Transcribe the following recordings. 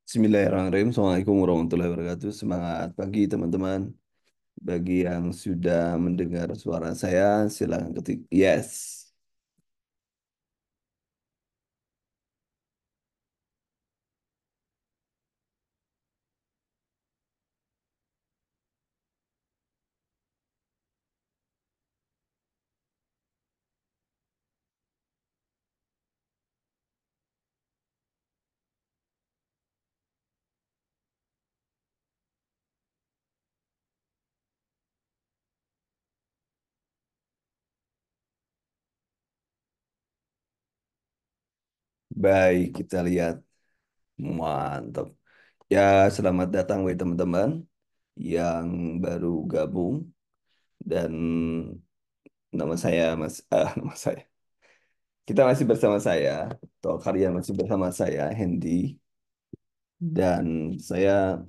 Bismillahirrahmanirrahim. Assalamualaikum warahmatullahi wabarakatuh. Semangat pagi teman-teman. Bagi yang sudah mendengar suara saya, silakan ketik yes. Baik, kita lihat. Mantap. Ya, selamat datang bagi teman-teman yang baru gabung dan nama saya nama saya. Kita masih bersama saya, atau kalian masih bersama saya, Hendy, dan saya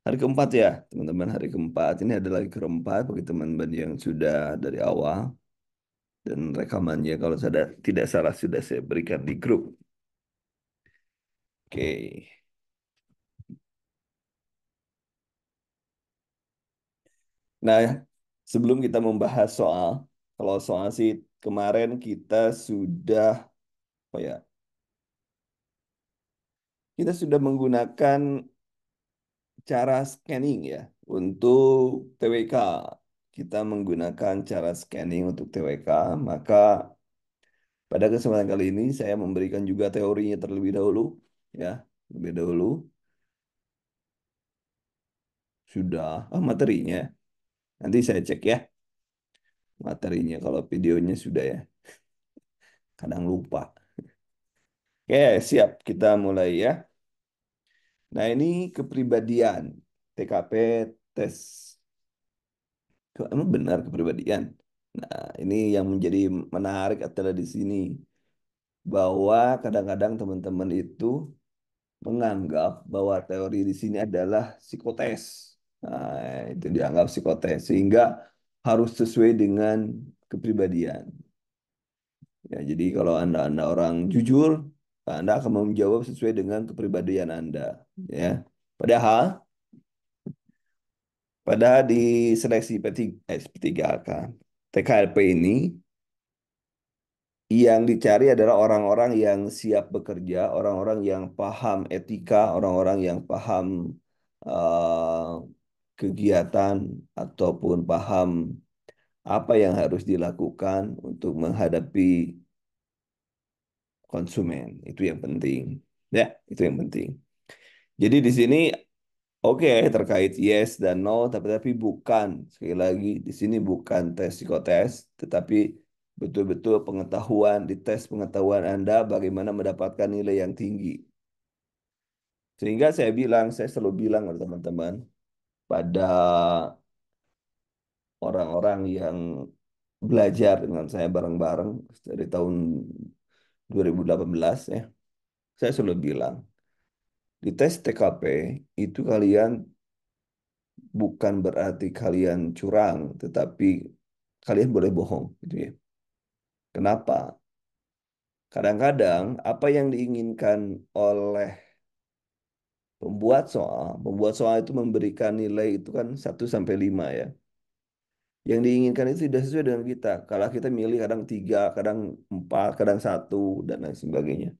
hari keempat ya, teman-teman. Hari keempat ini adalah hari keempat bagi teman-teman yang sudah dari awal dan rekamannya kalau saya tidak salah sudah saya berikan di grup. Oke. Nah, sebelum kita membahas soal, kalau soal sih kemarin kita sudah apa ya? Kita sudah menggunakan cara scanning ya untuk TWK. Kita menggunakan cara scanning untuk TWK, maka pada kesempatan kali ini saya memberikan juga teorinya terlebih dahulu ya, lebih dahulu sudah materinya. Nanti saya cek ya materinya kalau videonya sudah ya. Kadang lupa. Oke, siap kita mulai ya. Nah, ini kepribadian TKP tes. Emang benar kepribadian. Nah, ini yang menjadi menarik adalah di sini bahwa kadang-kadang teman-teman itu menganggap bahwa teori di sini adalah psikotes. Nah, itu dianggap psikotes sehingga harus sesuai dengan kepribadian. Ya, jadi kalau Anda orang jujur, Anda akan menjawab sesuai dengan kepribadian Anda, ya. Padahal padahal di seleksi P3K TKLP ini yang dicari adalah orang-orang yang siap bekerja, orang-orang yang paham etika, orang-orang yang paham eh, kegiatan ataupun paham apa yang harus dilakukan untuk menghadapi konsumen. Itu yang penting. Ya, itu yang penting. Jadi di sini oke terkait yes dan no, tapi bukan sekali lagi di sini bukan tes psikotes, tetapi betul-betul pengetahuan di tes pengetahuan Anda bagaimana mendapatkan nilai yang tinggi. Sehingga saya selalu bilang ke teman-teman pada orang-orang yang belajar dengan saya bareng-bareng dari tahun 2018 ya, saya selalu bilang di tes TKP itu kalian bukan berarti kalian curang, tetapi kalian boleh bohong, gitu ya. Kenapa? Kadang-kadang apa yang diinginkan oleh pembuat soal itu memberikan nilai itu kan 1 sampai 5 ya. Yang diinginkan itu tidak sesuai dengan kita. Kalau kita milih kadang 3, kadang 4, kadang 1, dan lain sebagainya.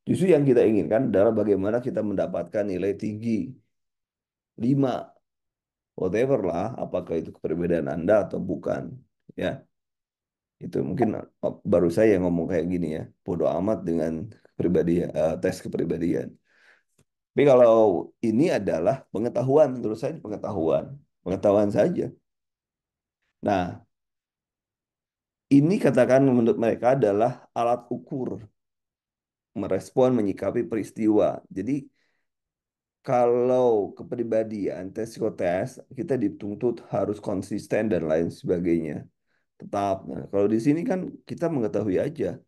Justru yang kita inginkan adalah bagaimana kita mendapatkan nilai tinggi. 5, whatever lah, apakah itu kepribadian Anda atau bukan. Ya. Itu mungkin baru saya yang ngomong kayak gini ya. Bodoh amat dengan kepribadian, tes kepribadian. Tapi kalau ini adalah pengetahuan, menurut saya ini pengetahuan. Pengetahuan saja. Nah, ini katakan menurut mereka adalah alat ukur merespon menyikapi peristiwa. Jadi kalau kepribadian tes psikotes kita dituntut harus konsisten dan lain sebagainya. Tetap. Nah, kalau di sini kan kita mengetahui aja.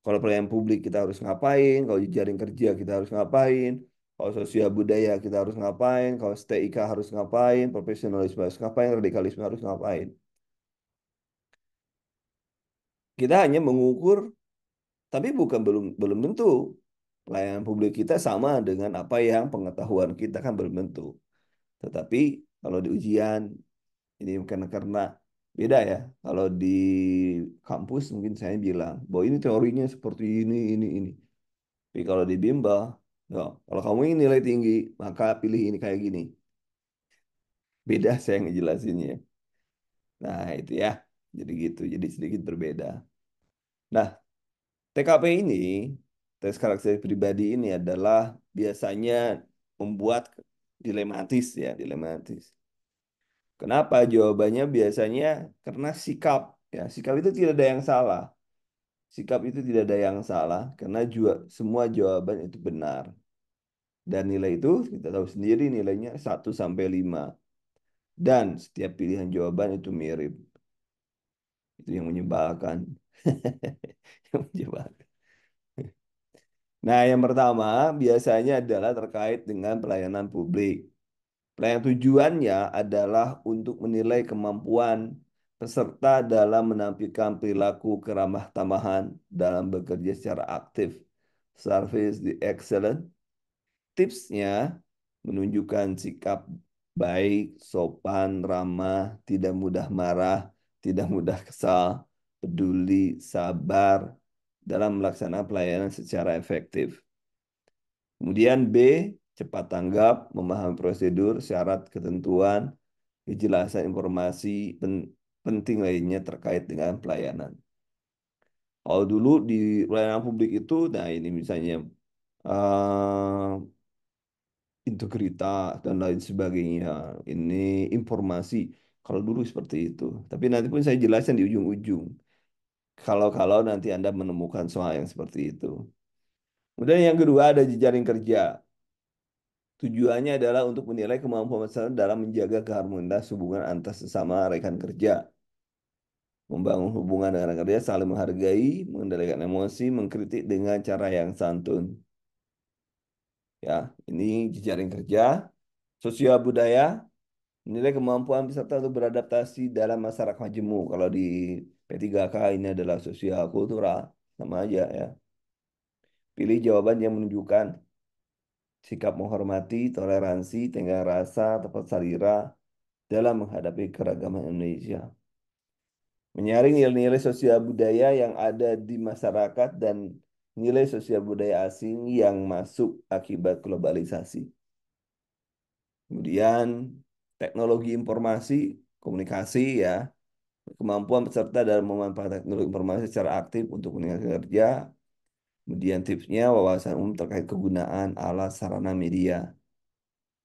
Kalau pelayanan publik kita harus ngapain, kalau jaring kerja kita harus ngapain, kalau sosial budaya kita harus ngapain, kalau STIK harus ngapain, profesionalisme harus ngapain, radikalisme harus ngapain. Kita hanya mengukur, tapi bukan belum belum tentu. Pelayanan publik kita sama dengan apa yang pengetahuan kita kan belum tentu. Tetapi kalau di ujian ini karena beda ya. Kalau di kampus mungkin saya bilang bahwa ini teorinya seperti ini. Tapi kalau di bimbel, ya, kalau kamu ingin nilai tinggi, maka pilih ini kayak gini. Beda saya ngejelasinnya. Nah, itu ya. Jadi gitu, jadi sedikit berbeda. Nah, TKP ini, tes karakter pribadi ini adalah biasanya membuat dilematis ya, dilematis. Kenapa? Jawabannya biasanya karena sikap. Ya, sikap itu tidak ada yang salah. Sikap itu tidak ada yang salah karena juga semua jawaban itu benar. Dan nilai itu kita tahu sendiri nilainya 1 sampai 5. Dan setiap pilihan jawaban itu mirip. Itu yang menyebalkan. Yang menyebalkan. Nah, yang pertama biasanya adalah terkait dengan pelayanan publik. Pelayanan tujuannya adalah untuk menilai kemampuan peserta dalam menampilkan perilaku keramah tamahan dalam bekerja secara aktif. Service the excellent. Tipsnya menunjukkan sikap baik, sopan, ramah, tidak mudah marah, tidak mudah kesal, peduli, sabar dalam melaksanakan pelayanan secara efektif. Kemudian B, cepat tanggap, memahami prosedur, syarat, ketentuan, kejelasan informasi penting lainnya terkait dengan pelayanan. Kalau dulu di pelayanan publik itu, nah ini misalnya eh, integritas dan lain sebagainya. Ini informasi. Kalau dulu seperti itu. Tapi nanti pun saya jelaskan di ujung-ujung. Kalau nanti Anda menemukan soal yang seperti itu. Kemudian yang kedua ada jejaring kerja. Tujuannya adalah untuk menilai kemampuan peserta dalam menjaga keharmonisan hubungan antar sesama rekan kerja. Membangun hubungan dengan rekan kerja, saling menghargai, mengendalikan emosi, mengkritik dengan cara yang santun. Ya, ini jejaring kerja. Sosial budaya, menilai kemampuan peserta untuk beradaptasi dalam masyarakat majemuk. Kalau di P3K ini adalah sosial kultural, sama aja ya. Pilih jawaban yang menunjukkan sikap menghormati, toleransi, tenggang rasa, tepat salira dalam menghadapi keragaman Indonesia. Menyaring nilai-nilai sosial budaya yang ada di masyarakat dan nilai sosial budaya asing yang masuk akibat globalisasi. Kemudian teknologi informasi, komunikasi ya, kemampuan peserta dalam memanfaatkan teknologi informasi secara aktif untuk meningkatkan kerja. Kemudian tipsnya wawasan umum terkait kegunaan alat sarana media.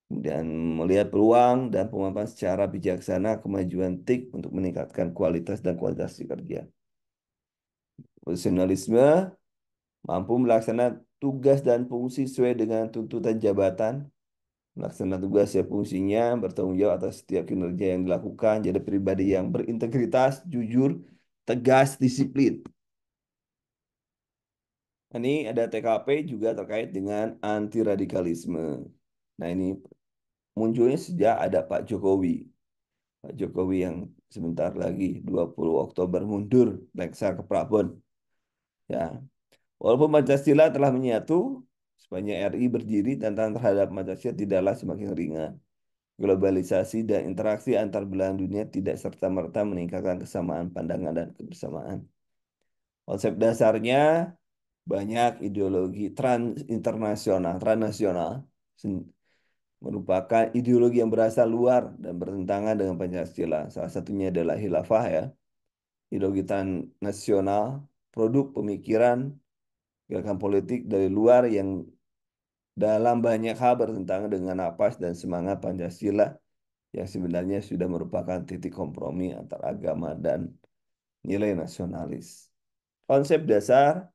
Kemudian melihat peluang dan pemanfaatan secara bijaksana kemajuan TIK untuk meningkatkan kualitas dan kualitas kerja. Profesionalisme mampu melaksanakan tugas dan fungsi sesuai dengan tuntutan jabatan, melaksanakan tugas dan fungsinya, bertanggung jawab atas setiap kinerja yang dilakukan, jadi pribadi yang berintegritas, jujur, tegas, disiplin. Ini ada TKP juga terkait dengan anti radikalisme. Nah, ini munculnya sejak ada Pak Jokowi. Pak Jokowi yang sebentar lagi 20 Oktober mundur Lengser ke Prabon. Ya, walaupun Pancasila telah menyatu, sepanjang RI berdiri, tantangan terhadap Pancasila tidaklah semakin ringan. Globalisasi dan interaksi antar belahan dunia tidak serta-merta meningkatkan kesamaan pandangan dan kebersamaan. Konsep dasarnya banyak ideologi transnasional, merupakan ideologi yang berasal luar dan bertentangan dengan Pancasila. Salah satunya adalah khilafah ya, ideologi nasional, produk pemikiran, gerakan politik dari luar yang dalam banyak hal bertentangan dengan napas dan semangat Pancasila yang sebenarnya sudah merupakan titik kompromi antar agama dan nilai nasionalis. Konsep dasar,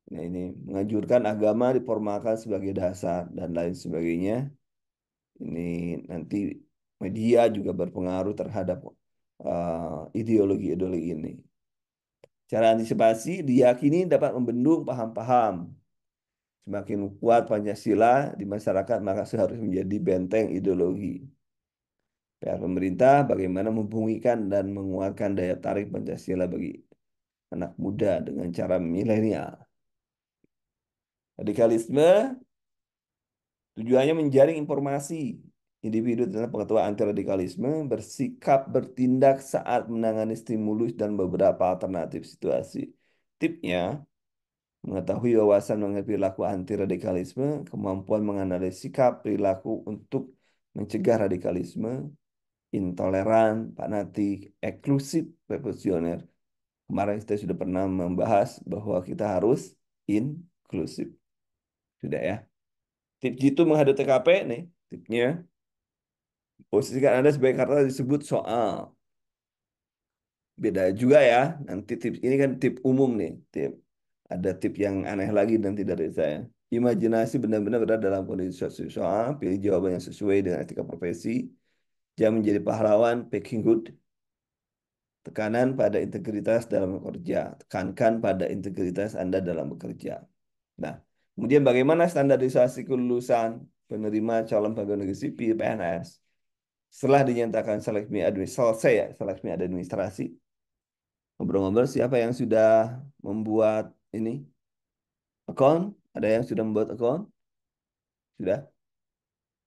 nah ini menganjurkan agama diformalkan sebagai dasar dan lain sebagainya. Ini nanti media juga berpengaruh terhadap ideologi-ideologi ini. Cara antisipasi diyakini dapat membendung paham-paham. Semakin kuat Pancasila di masyarakat, maka seharusnya menjadi benteng ideologi. PR pemerintah bagaimana membumikan dan menguatkan daya tarik Pancasila bagi anak muda dengan cara milenial. Radikalisme tujuannya menjaring informasi. Individu dalam pengetahuan anti radikalisme bersikap bertindak saat menangani stimulus dan beberapa alternatif situasi. Tipnya, mengetahui wawasan mengenai perilaku anti radikalisme, kemampuan menganalisis sikap perilaku untuk mencegah radikalisme, intoleran, fanatik, eksklusif, revolusioner. Kemarin kita sudah pernah membahas bahwa kita harus inklusif. Sudah ya. Tip jitu menghadapi TKP nih. Tipnya, posisikan Anda sebagai kata disebut soal. Beda juga ya. Nanti tips ini kan tip umum nih. Tip. Ada tip yang aneh lagi nanti dari saya. Imajinasi benar-benar berada dalam kondisi soal. Pilih jawaban yang sesuai dengan etika profesi. Jangan menjadi pahlawan, packing good. Tekanan pada integritas dalam bekerja. Tekankan pada integritas Anda dalam bekerja. Nah, kemudian bagaimana standarisasi kelulusan penerima calon pegawai negeri sipil PNS? Setelah dinyatakan selesai ya, seleksi administrasi, ngobrol-ngobrol siapa yang sudah membuat ini account? Ada yang sudah membuat account? Sudah.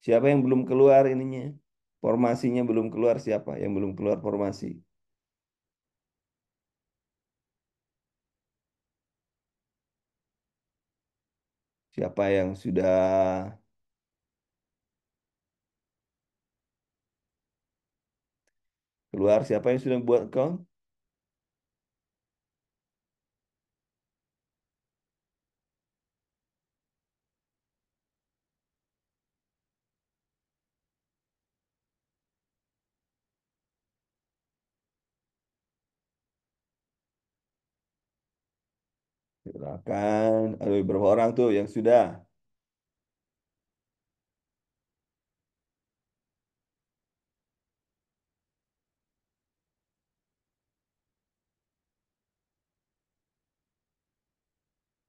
Siapa yang belum keluar ininya? Formasinya belum keluar siapa? Yang belum keluar formasi. Siapa yang sudah keluar? Siapa yang sudah membuat account? Silakan. Ada beberapa orang tuh yang sudah.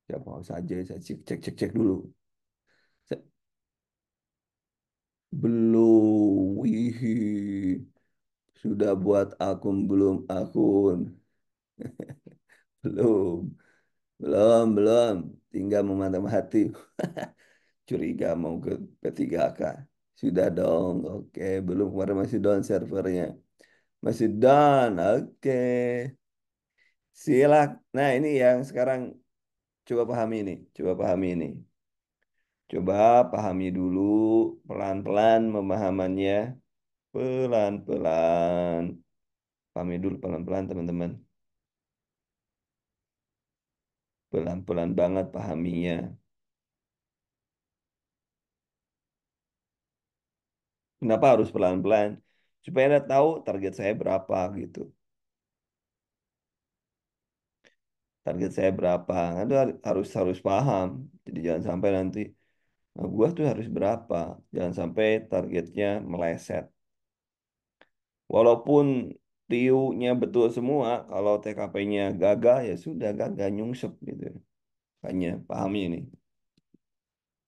Siapa saja saya cek cek cek cek dulu. Belum. Wih, sudah buat akun belum akun? Belum. Belum. Tinggal memantau hati. Curiga mau ke P3K. Sudah dong. Oke, belum kemarin masih down servernya. Masih down. Oke. Silak. Nah, ini yang sekarang coba pahami ini. Coba pahami ini. Coba pahami dulu pelan-pelan pemahamannya. Pelan-pelan. Pahami dulu pelan-pelan teman-teman. Pelan-pelan banget pahaminya. Kenapa harus pelan-pelan? Supaya Anda tahu target saya berapa gitu. Target saya berapa. Anda harus harus paham. Jadi jangan sampai nanti gua tuh harus berapa. Jangan sampai targetnya meleset. Walaupun tiunya betul semua, kalau TKP-nya gagal ya sudah gagal nyungsep gitu. Hanya pahami ini.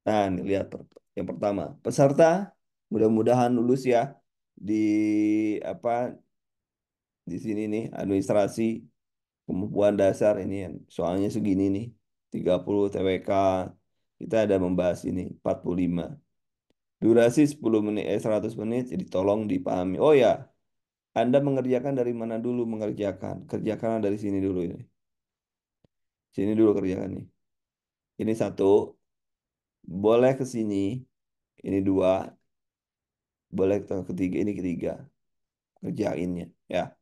Nah, ini lihat yang pertama, peserta mudah-mudahan lulus ya di apa di sini nih administrasi kemampuan dasar ini yang soalnya segini nih 30 TWK kita ada membahas ini 45 durasi 10 menit 100 menit jadi tolong dipahami. Oh ya, Anda mengerjakan dari mana dulu mengerjakan? Kerjakan dari sini dulu ini. Sini dulu kerjakan nih. Ini satu, boleh ke sini. Ini dua, boleh ke ketiga. Ini ketiga. Kerjainnya ya.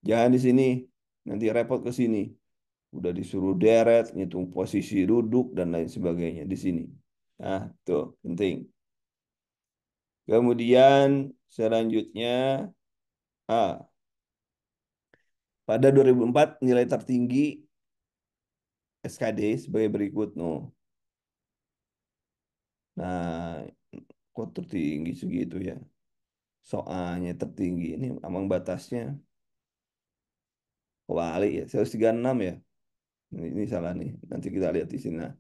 Jangan di sini. Nanti repot ke sini. Udah disuruh deret, ngitung posisi duduk dan lain sebagainya di sini. Nah, tuh penting. Kemudian selanjutnya, ah, pada 2004 nilai tertinggi SKD sebagai berikut. No. Nah, kok tertinggi segitu ya? Soalnya tertinggi ini ambang batasnya wali ya, 136 ya. Ini salah nih. Nanti kita lihat di sini. Nah,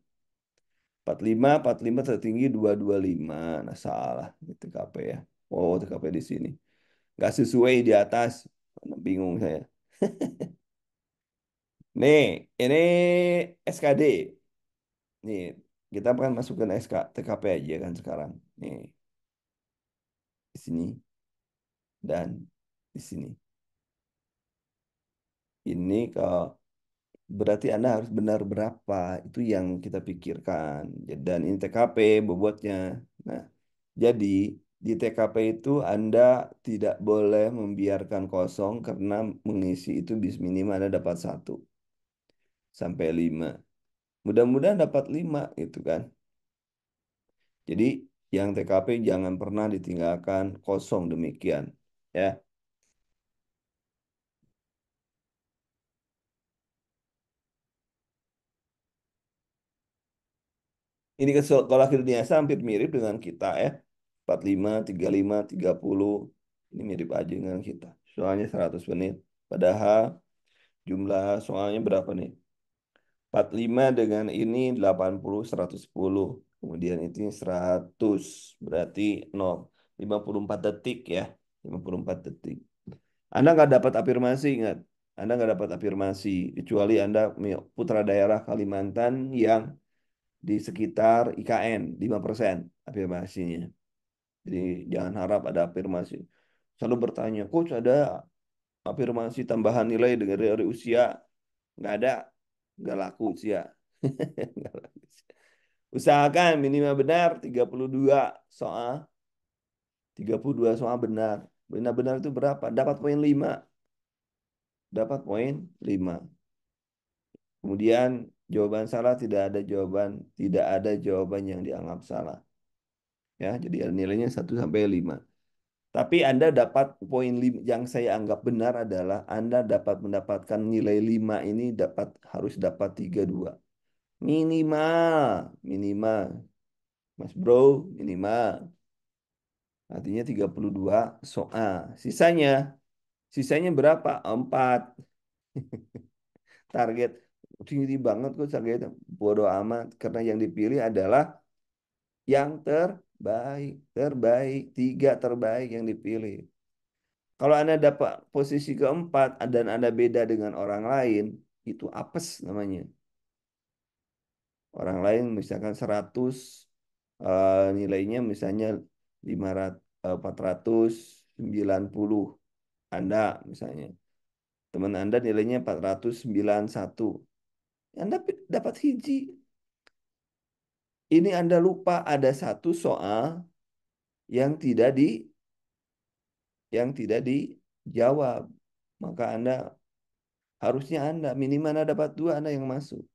45 tertinggi 225. Nah, salah. Ini TKP ya. Oh, TKP di sini. Nggak sesuai di atas. Bingung saya. Nih, ini SKD. Nih, kita akan masukkan SK, TKP aja kan sekarang. Nih, di sini dan di sini. Ini kalau berarti Anda harus benar berapa, itu yang kita pikirkan. Dan ini TKP bobotnya. Nah, jadi di TKP itu Anda tidak boleh membiarkan kosong karena mengisi itu minimal Anda dapat 1 sampai 5. Mudah-mudahan dapat 5 itu kan. Jadi yang TKP jangan pernah ditinggalkan kosong demikian. Ya, ini kalau akhir biasa hampir mirip dengan kita ya. 45, 35, 30. Ini mirip aja dengan kita. Soalnya 100 menit. Padahal jumlah soalnya berapa nih? 45 dengan ini 80, 110. Kemudian itu 100. Berarti 54 detik ya. 54 detik. Anda nggak dapat afirmasi, ingat. Anda nggak dapat afirmasi. Kecuali Anda putra daerah Kalimantan yang di sekitar IKN 5% afirmasinya. Jadi jangan harap ada afirmasi. Selalu bertanya, Coach ada afirmasi tambahan nilai dari usia? Nggak ada, nggak laku usia. Nggak laku usia. Usahakan minimal benar 32 soal. 32 soal benar. Benar-benar itu berapa? Dapat poin 5. Dapat poin 5. Kemudian jawaban salah tidak ada jawaban yang dianggap salah. Ya, jadi nilainya 1 sampai 5. Tapi Anda dapat poin 5 yang saya anggap benar adalah Anda dapat mendapatkan nilai 5 ini harus dapat 32. Minimal, minimal. Mas Bro, minimal. Artinya 32 soal. Sisanya berapa? 4. Target tinggi banget kok target. Bodoh amat karena yang dipilih adalah yang terbaik, terbaik, 3 terbaik yang dipilih. Kalau Anda dapat posisi keempat dan Anda beda dengan orang lain, itu apes namanya. Orang lain misalkan 100, nilainya misalnya 490. Anda misalnya. Teman Anda nilainya 491. Anda dapat hiji. Ini Anda lupa ada satu soal yang tidak dijawab. Maka harusnya Anda minimal Anda dapat 2 Anda yang masuk.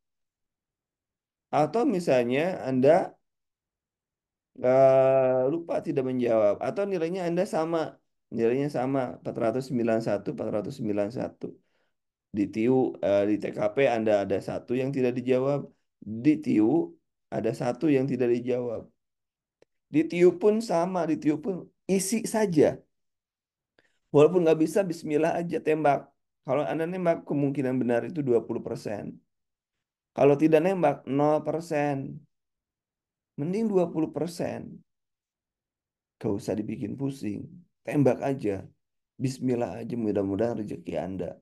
Atau misalnya Anda lupa tidak menjawab. Atau nilainya sama 491, 491. Di TIU, di TKP Anda ada satu yang tidak dijawab. Di TIU ada satu yang tidak dijawab. Di TIU pun sama, di TIU pun isi saja. Walaupun nggak bisa, bismillah aja tembak. Kalau Anda nembak, kemungkinan benar itu 20%. Kalau tidak nembak, 0%. Mending 20%. Gak usah dibikin pusing. Tembak aja. Bismillah aja, mudah-mudahan rezeki Anda.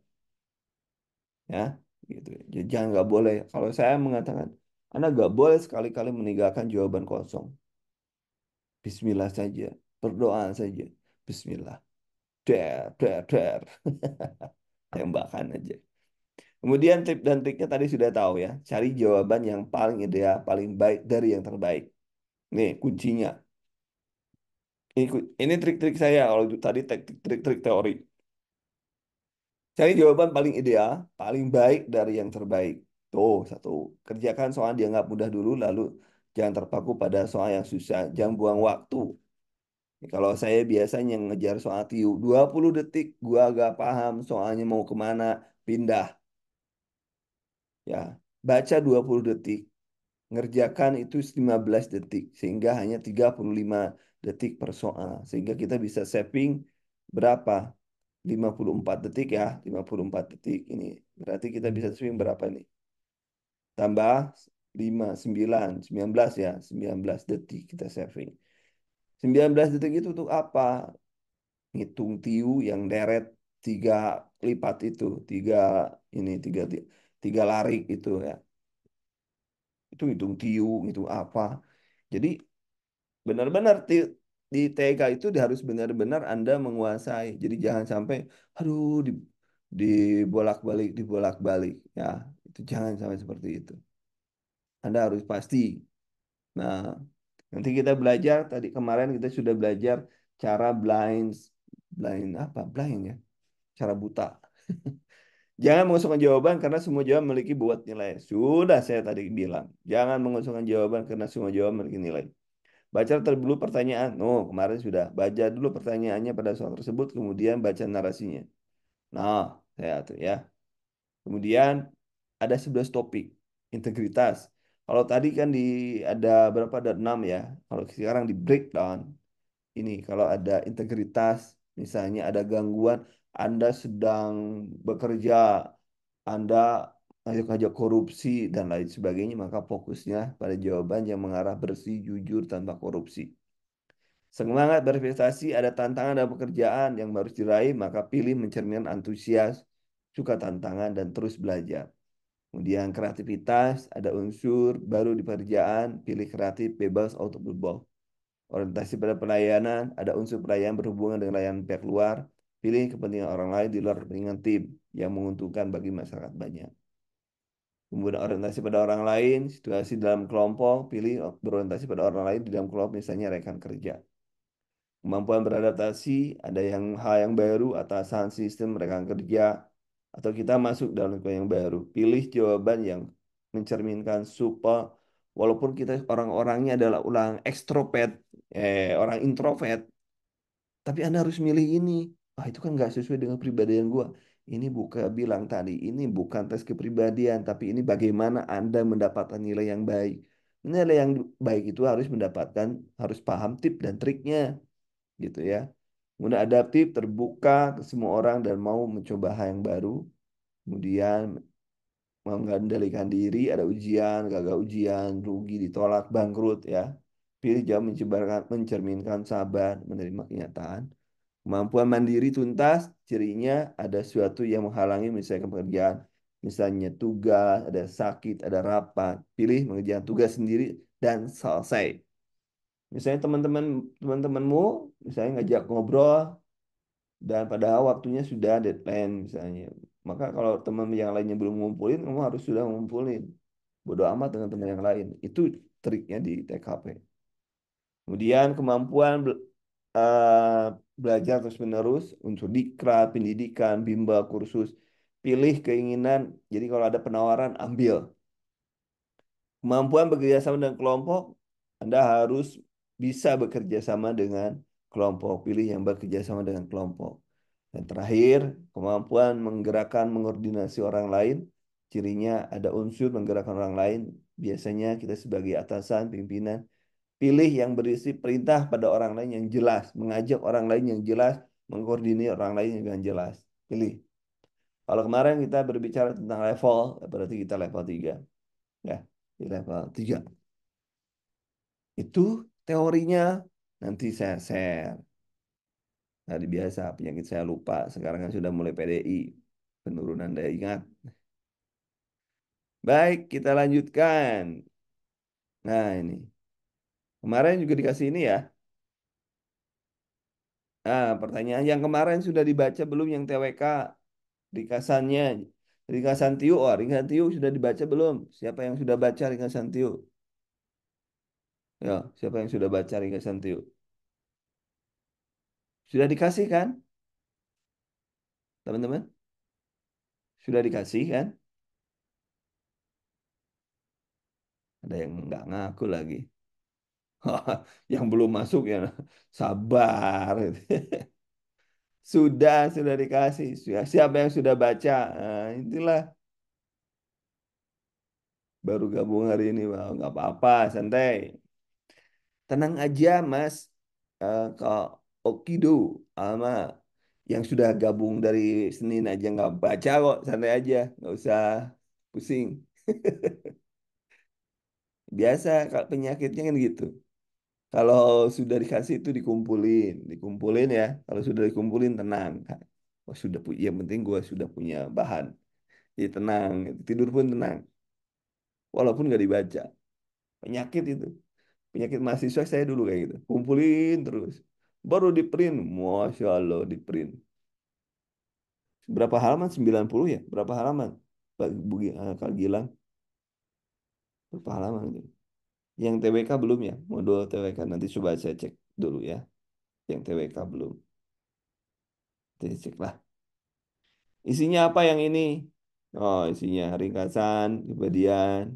Ya, gitu. Jadi jangan nggak boleh. Kalau saya mengatakan, Anda nggak boleh sekali-kali meninggalkan jawaban kosong. Bismillah saja. Berdoa saja. Bismillah. Der, der, der. Tembakan aja. Kemudian tip dan triknya tadi sudah tahu ya. Cari jawaban yang paling ideal, paling baik dari yang terbaik. Nih kuncinya. Ini trik-trik saya kalau itu tadi trik-trik teori. Cari jawaban paling ideal, paling baik dari yang terbaik. Tuh, satu. Kerjakan soal dianggap mudah dulu, lalu jangan terpaku pada soal yang susah. Jangan buang waktu. Kalau saya biasanya ngejar soal TIU 20 detik, gua agak paham soalnya mau kemana, pindah. Ya, baca 20 detik. Ngerjakan itu 15 detik sehingga hanya 35 detik per soal sehingga kita bisa saving berapa 54 detik ya 54 detik ini berarti kita bisa saving berapa nih tambah 5 9 belas ya 19 detik kita saving 19 detik itu untuk apa ngitung tiu yang deret 3 lipat itu tiga ini tiga tiga lari itu ya Itu hitung tiu, hitung apa. Jadi benar-benar di TK itu harus benar-benar Anda menguasai. Jadi jangan sampai, aduh, dibolak-balik, dibolak-balik. Ya, itu jangan sampai seperti itu. Anda harus pasti. Nah, nanti kita belajar, tadi kemarin kita sudah belajar cara blind apa? Blind ya, cara buta. Jangan mengosongkan jawaban karena semua jawaban memiliki bobot nilai. Sudah saya tadi bilang, jangan mengosongkan jawaban karena semua jawaban memiliki nilai. Baca terlebih dulu pertanyaan. Oh, kemarin sudah. Baca dulu pertanyaannya pada soal tersebut, kemudian baca narasinya. Nah, saya atur ya. Kemudian ada 11 topik. Integritas. Kalau tadi kan ada berapa? Ada 6 ya. Kalau sekarang di breakdown, ini kalau ada integritas, misalnya ada gangguan, Anda sedang bekerja, Anda ngajak-ngajak korupsi dan lain sebagainya, maka fokusnya pada jawaban yang mengarah bersih, jujur, tanpa korupsi. Semangat berprestasi, ada tantangan dalam pekerjaan yang harus diraih, maka pilih mencerminkan antusias, suka tantangan, dan terus belajar. Kemudian kreativitas, ada unsur baru di pekerjaan, pilih kreatif, bebas, out of the box. Orientasi pada pelayanan, ada unsur pelayanan berhubungan dengan layanan pihak luar, pilih kepentingan orang lain di luar kepentingan tim yang menguntungkan bagi masyarakat banyak. Kemudian orientasi pada orang lain, situasi dalam kelompok, pilih berorientasi pada orang lain di dalam kelompok, misalnya rekan kerja. Kemampuan beradaptasi, ada yang hal yang baru, atasan sistem rekan kerja, atau kita masuk dalam lingkungan yang baru. Pilih jawaban yang mencerminkan supaya walaupun kita orang-orangnya adalah ulang ekstrovert, orang introvert, tapi Anda harus milih ini. Ah, itu kan nggak sesuai dengan kepribadian gua. Ini bukan bilang tadi, ini bukan tes kepribadian, tapi ini bagaimana Anda mendapatkan nilai yang baik. Nilai yang baik itu harus mendapatkan, harus paham tip dan triknya, gitu ya. Kemudian adaptif, terbuka ke semua orang dan mau mencoba hal yang baru. Kemudian mengendalikan diri, ada ujian, gagal ujian, rugi, ditolak, bangkrut ya. Pilih jawab mencerminkan sabar, menerima kenyataan. Kemampuan mandiri tuntas, cirinya ada sesuatu yang menghalangi menyelesaikan pekerjaan. Misalnya tugas, ada sakit, ada rapat. Pilih mengerjakan tugas sendiri dan selesai. Misalnya teman-temanmu, misalnya ngajak ngobrol, dan pada waktunya sudah deadline misalnya. Maka kalau teman yang lainnya belum ngumpulin, kamu harus sudah ngumpulin. Bodoh amat dengan teman yang lain. Itu triknya di TKP. Kemudian kemampuan eh, belajar terus-menerus untuk diklat, pendidikan, bimbel, kursus. Pilih keinginan. Jadi kalau ada penawaran, ambil. Kemampuan bekerja sama dengan kelompok, Anda harus bisa bekerja sama dengan kelompok. Pilih yang bekerja sama dengan kelompok. Dan terakhir, kemampuan menggerakkan, mengordinasi orang lain. Cirinya ada unsur menggerakkan orang lain. Biasanya kita sebagai atasan, pimpinan, pilih yang berisi perintah pada orang lain yang jelas. Mengajak orang lain yang jelas, mengkoordinir orang lain yang jelas. Pilih. Kalau kemarin kita berbicara tentang level, berarti kita level 3. Ya, di level 3. Itu teorinya nanti saya share. Hari biasa penyakit saya lupa. Sekarang kan sudah mulai PDI. Penurunan daya ingat. Baik, kita lanjutkan. Nah, ini. Kemarin juga dikasih ini ya. Nah, pertanyaan yang kemarin sudah dibaca belum yang TWK? Ringkasannya. Ringkasan Tiu. Oh, ringkasan Tiu sudah dibaca belum? Siapa yang sudah baca ringkasan Tiu? Ya, siapa yang sudah baca ringkasan Tiu? Sudah dikasih kan, teman-teman? Sudah dikasih kan? Ada yang nggak ngaku lagi. Yang belum masuk ya sabar. Sudah dikasih. Siapa yang sudah baca? Nah, itulah baru gabung hari ini. Wah, nggak apa-apa, santai. Tenang aja, Mas. Kak Okido sama yang sudah gabung dari Senin aja nggak baca kok, santai aja, nggak usah pusing. Biasa, Kak, penyakitnya kan gitu. Kalau sudah dikasih itu dikumpulin, dikumpulin ya. Kalau sudah dikumpulin tenang. Oh, sudah punya, yang penting gue sudah punya bahan. Jadi tenang, tidur pun tenang, walaupun nggak dibaca. Penyakit itu. Penyakit mahasiswa saya dulu kayak gitu. Kumpulin terus. Baru di print. Masya Allah di print. Berapa halaman? 90 ya? Berapa halaman? Kak Gilang. Berapa halaman itu? Yang TWK belum ya? Modul TWK. Nanti coba saya cek dulu ya. Yang TWK belum. Nanti cek lah. Isinya apa yang ini? Oh, isinya ringkasan, kemudian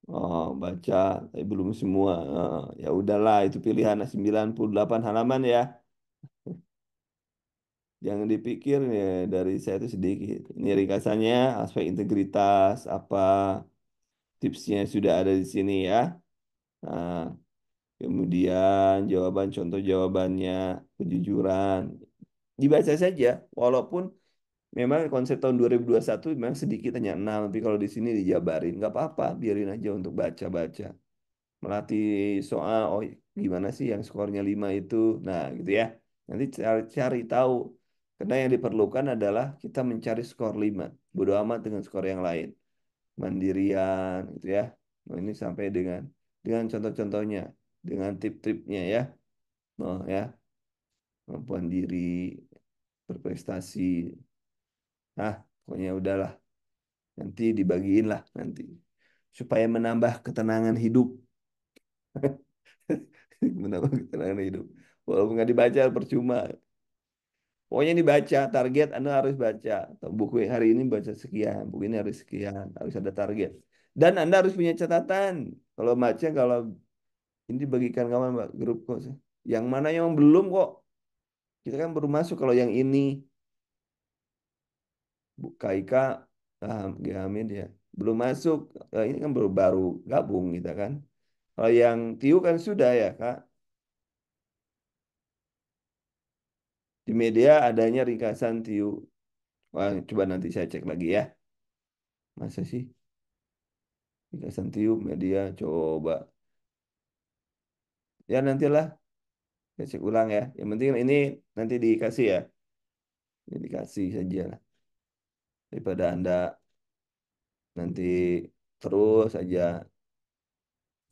oh, baca, tapi belum semua. Ya udahlah, itu pilihan 98 halaman ya. Jangan dipikir ya dari saya itu sedikit. Ini ringkasannya, aspek integritas, apa tipsnya sudah ada di sini ya. Nah, kemudian jawaban, contoh jawabannya, kejujuran. Dibaca saja, walaupun memang konsep tahun 2021 memang sedikit hanya 6, tapi kalau di sini dijabarin, nggak apa-apa, biarin aja untuk baca-baca. Melatih soal, oh gimana sih yang skornya 5 itu, nah gitu ya. Nanti cari tahu, karena yang diperlukan adalah kita mencari skor 5. Bodo amat dengan skor yang lain. Mandirian gitu ya. Nah, ini sampai dengan contoh-contohnya, dengan tip-tipnya ya. Oh ya, kemampuan diri, berprestasi. Ah, pokoknya udahlah. Nanti dibagiin lah nanti. Supaya menambah ketenangan hidup. Menambah ketenangan hidup. Walaupun nggak dibaca percuma. Pokoknya dibaca, target Anda harus baca. Atau buku hari ini baca sekian, buku ini harus sekian, harus ada target. Dan Anda harus punya catatan. Kalau baca, kalau ini dibagikan kawan Mbak, grup kok. Yang mana yang belum kok. Kita kan baru masuk kalau yang ini. Bu Kaika, Hamid ya. Belum masuk. Ini kan baru baru gabung kita kan. Kalau yang Tiu kan sudah ya Kak. Di media adanya ringkasan Tiu. Wah, coba nanti saya cek lagi ya. Masa sih? Ringkasan Tiu media coba. Ya nantilah saya cek ulang ya. Yang penting ini nanti dikasih ya. Ini dikasih saja lah. Daripada Anda nanti terus saja.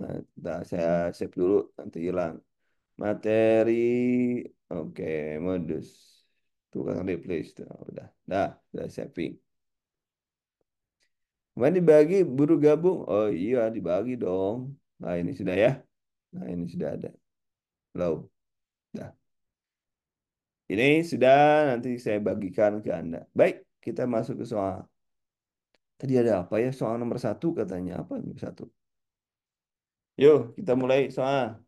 Nah, saya save dulu nanti hilang. Materi, oke, modus. Tukang replace. Udah saving. Kemarin dibagi buruh gabung. Oh iya, dibagi dong. Nah, ini sudah ya. Nah, ini sudah ada. Low. Dah. Ini sudah nanti saya bagikan ke Anda. Baik, kita masuk ke soal. Tadi ada apa ya? Soal nomor satu katanya. Apa nomor satu? Yuk, kita mulai soal.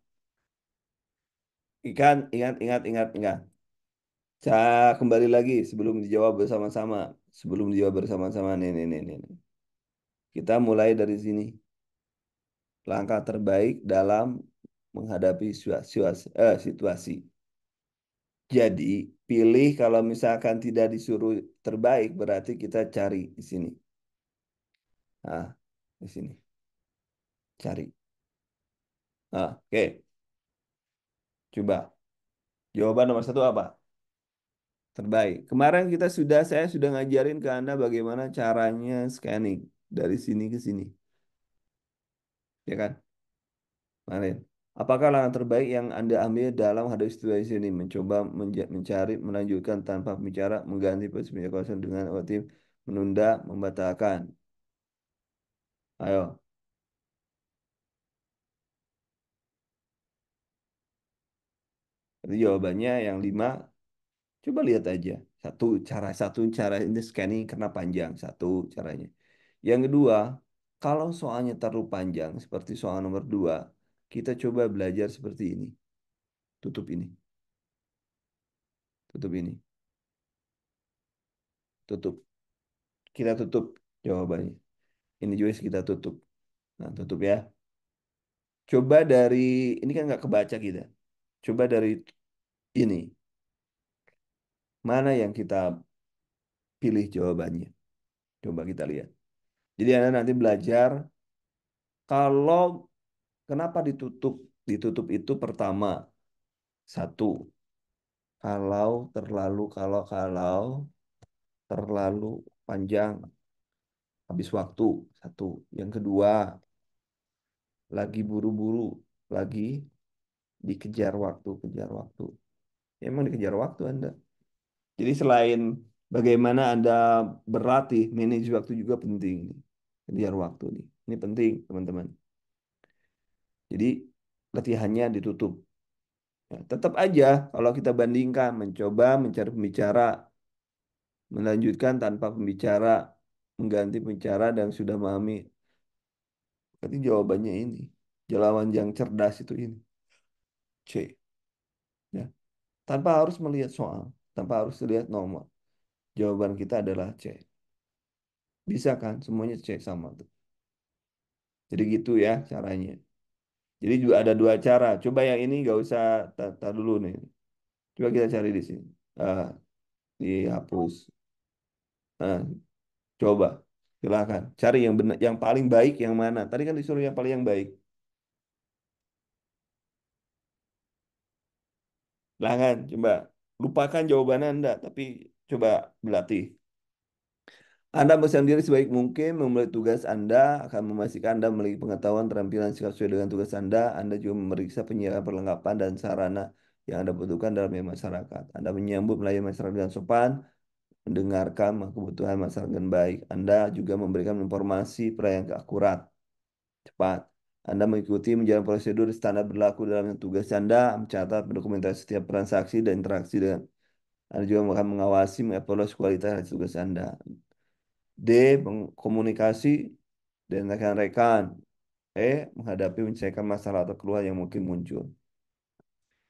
Ikan, ingat. Saya kembali lagi sebelum dijawab bersama-sama. Sebelum dijawab bersama-sama. Nih. Kita mulai dari sini. Langkah terbaik dalam menghadapi situasi. Jadi, pilih kalau misalkan tidak disuruh terbaik, berarti kita cari di sini. Nah, di sini. Cari. Nah, oke. Coba. Jawaban nomor satu apa? Terbaik. Kemarin saya sudah ngajarin ke Anda bagaimana caranya scanning dari sini ke sini. Ya kan? Kemarin. Apakah langkah terbaik yang Anda ambil dalam hadis situasi ini? Mencoba mencari, melanjutkan tanpa bicara, mengganti posisi kosong dengan aktif, menunda, membatalkan. Ayo. Jadi jawabannya yang lima. Coba lihat aja. Satu cara ini scanning karena panjang. Satu caranya. Yang kedua, kalau soalnya terlalu panjang, seperti soal nomor dua, kita coba belajar seperti ini. Tutup ini. Tutup ini. Tutup. Kita tutup jawabannya. Ini juga kita tutup. Nah, tutup ya. Coba dari, ini kan nggak kebaca kita. Coba dari ini. Mana yang kita pilih jawabannya? Coba kita lihat. Jadi Anda nanti belajar kalau kenapa ditutup. Ditutup itu pertama. Satu, kalau terlalu panjang habis waktu. Satu. Yang kedua, lagi buru-buru, lagi dikejar waktu, kejar waktu. Ya, emang dikejar waktu Anda. Jadi selain bagaimana Anda berlatih, manage waktu juga penting nih. Kejar waktu nih. Ini penting, teman-teman. Jadi latihannya ditutup. Ya, tetap aja kalau kita bandingkan mencoba mencari pembicara, melanjutkan tanpa pembicara, mengganti pembicara dan sudah memahami. Berarti jawabannya ini. Jawaban yang cerdas itu ini. C. Ya. Tanpa harus melihat soal, tanpa harus lihat nomor. Jawaban kita adalah C. Bisa kan? Semuanya C sama tuh. Jadi gitu ya caranya. Jadi juga ada dua cara. Coba yang ini nggak usah tar dulu nih. Coba kita cari di sini. Ah, dihapus. Ah, coba. Silakan. Cari yang benar, yang paling baik yang mana? Tadi kan disuruh yang paling yang baik. Silakan, coba. Lupakan jawaban Anda, tapi coba berlatih. Anda bersendiri sebaik mungkin memulai tugas Anda akan memastikan Anda memiliki pengetahuan terampilan sikap sesuai dengan tugas Anda. Anda juga memeriksa penyediaan perlengkapan dan sarana yang Anda butuhkan dalam masyarakat. Anda menyambut melayani masyarakat dengan sopan, mendengarkan kebutuhan masyarakat dengan baik. Anda juga memberikan informasi yang akurat, cepat. Anda mengikuti menjalankan prosedur standar berlaku dalam tugas Anda, mencatat, mendokumentasi setiap transaksi dan interaksi dengan Anda juga akan mengawasi, mengevaluasi kualitas hasil tugas Anda. D. Komunikasi dan rekan-rekan. Menghadapi menyelesaikan masalah atau keluhan yang mungkin muncul.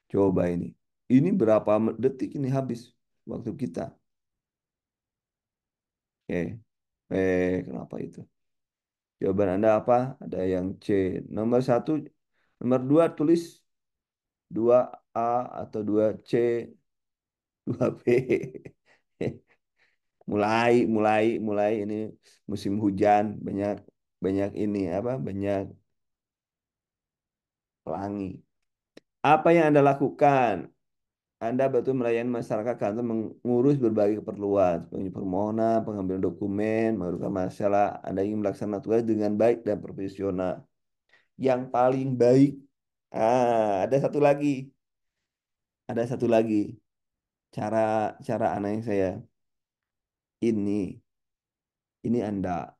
Coba ini. Ini berapa detik ini habis waktu kita. Oke. Kenapa itu? Jawaban Anda apa? Ada yang C. Nomor satu, nomor dua tulis dua A atau dua C, dua B. Mulai, mulai ini musim hujan banyak banyak ini apa? Banyak pelangi. Apa yang Anda lakukan? Anda betul melayani masyarakat kantor mengurus berbagai keperluan, seperti permohonan, pengambilan dokumen, mengadukan masalah. Anda ingin melaksanakan tugas dengan baik dan profesional. Yang paling baik. Ada satu lagi. Ada satu lagi. Cara cara anak saya. Ini, ini Anda,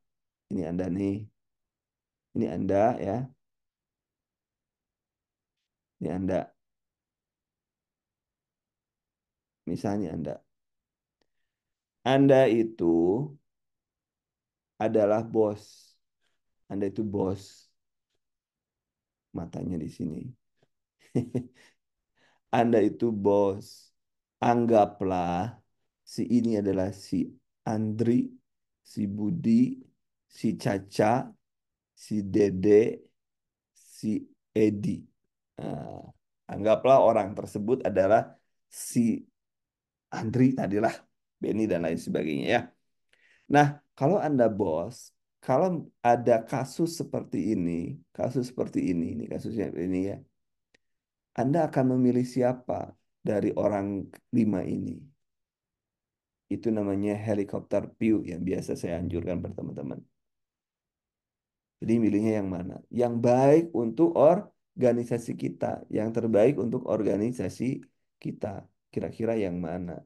ini Anda nih, ini Anda ya, ini Anda. Misalnya Anda itu adalah bos. Anda itu bos. Matanya di sini. Anda itu bos. Anggaplah si ini adalah si Andri, si Budi, si Caca, si Dede, si Edi. Nah, anggaplah orang tersebut adalah si Andri tadilah, Benny dan lain sebagainya ya. Nah, kalau Anda bos, kalau ada kasus seperti ini kasusnya ini ya, Anda akan memilih siapa dari orang lima ini? Itu namanya helikopter view yang biasa saya anjurkan pada teman-teman. Jadi milihnya yang mana? Yang baik untuk organisasi kita, yang terbaik untuk organisasi kita. Kira-kira yang mana?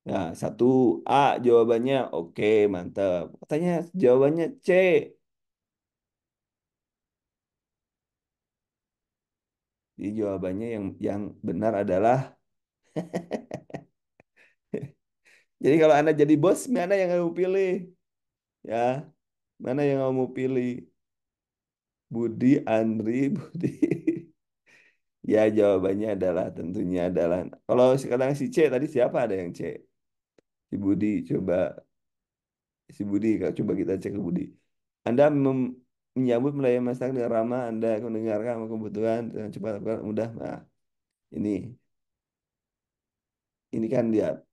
Nah, satu A jawabannya oke, mantap. Katanya jawabannya C. Jadi jawabannya yang benar adalah jadi kalau Anda jadi bos, mana yang kamu pilih? Ya, mana yang kamu pilih? Budi, Andri, Budi. Ya, jawabannya adalah tentunya adalah kalau sekarang si C tadi siapa ada yang C? Si Budi, coba si Budi, kalau coba kita cek ke Budi. Anda menyambut melayani masyarakat dengan ramah, Anda mendengarkan kebutuhan dengan cepat, mudah. Nah, ini ini kan dia.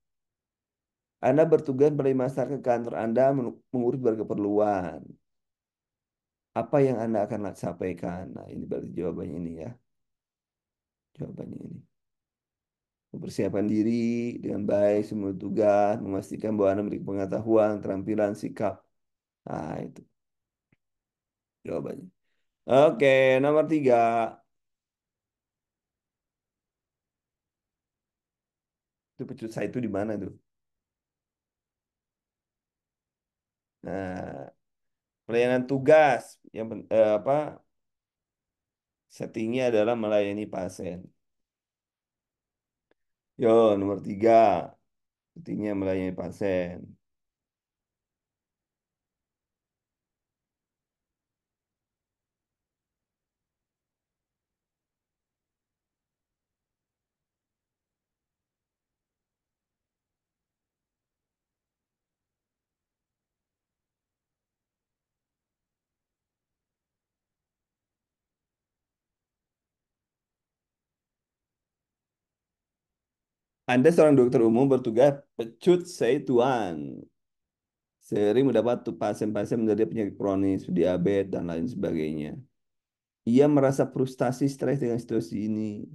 Anda bertugas melayani masyarakat ke kantor Anda mengurus berkeperluan. Apa yang Anda akan sampaikan? Nah, ini berarti jawabannya ini ya. Jawabannya ini. mempersiapkan diri dengan baik semua tugas, memastikan bahwa Anda memiliki pengetahuan, keterampilan, sikap. Nah, itu jawabannya. Oke, nomor 3. Itu pecut saya itu di mana tuh? Nah, pelayanan tugas yang apa settingnya adalah melayani pasien. Yo, nomor 3, settingnya melayani pasien. Anda seorang dokter umum bertugas pecut saya tuan. Sering mendapat pasien-pasien menderita penyakit kronis, diabetes, dan lain sebagainya. Ia merasa frustasi, stres dengan situasi ini.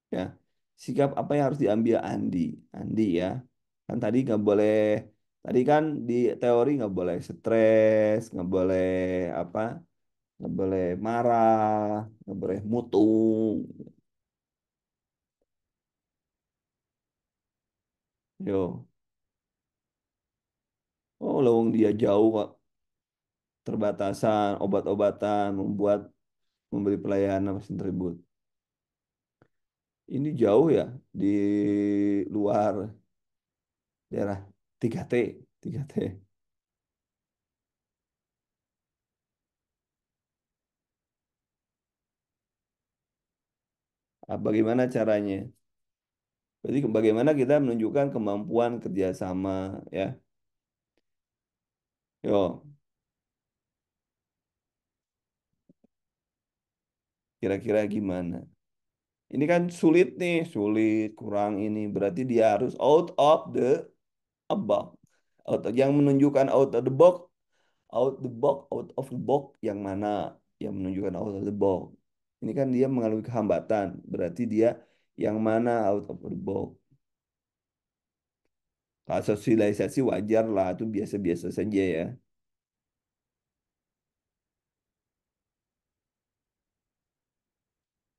Ya, sikap apa yang harus diambil Andi? Andi ya, kan tadi nggak boleh. Tadi kan di teori nggak boleh stres, nggak boleh apa, nggak boleh marah, nggak boleh mutung. Yo, oh lawang dia jauh kok. Terbatasan obat-obatan membuat memberi pelayanan mesin tribut. Ini jauh ya di luar daerah 3T, 3T. Bagaimana caranya? Berarti bagaimana kita menunjukkan kemampuan kerjasama ya. Yo, kira-kira gimana? Ini kan sulit nih, sulit, kurang ini. Berarti dia harus out of the box. Yang menunjukkan out the box, out of the box yang mana? Yang menunjukkan out of the box. Ini kan dia mengalami kehambatan. Berarti dia yang mana out of the box? Kalau sosialisasi wajar lah, itu biasa-biasa saja ya.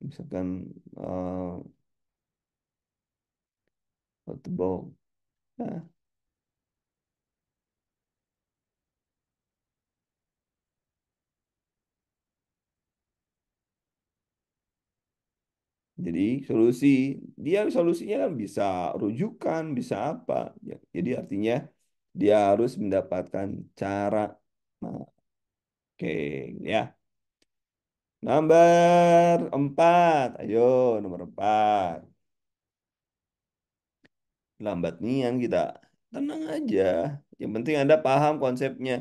Misalkan out the box. Nah, jadi solusinya kan bisa rujukan, bisa apa. Ya, jadi artinya dia harus mendapatkan cara. Nah, oke, ya. Nomor 4. Ayo, nomor 4. Lambat nian kita. Tenang aja. Yang penting Anda paham konsepnya.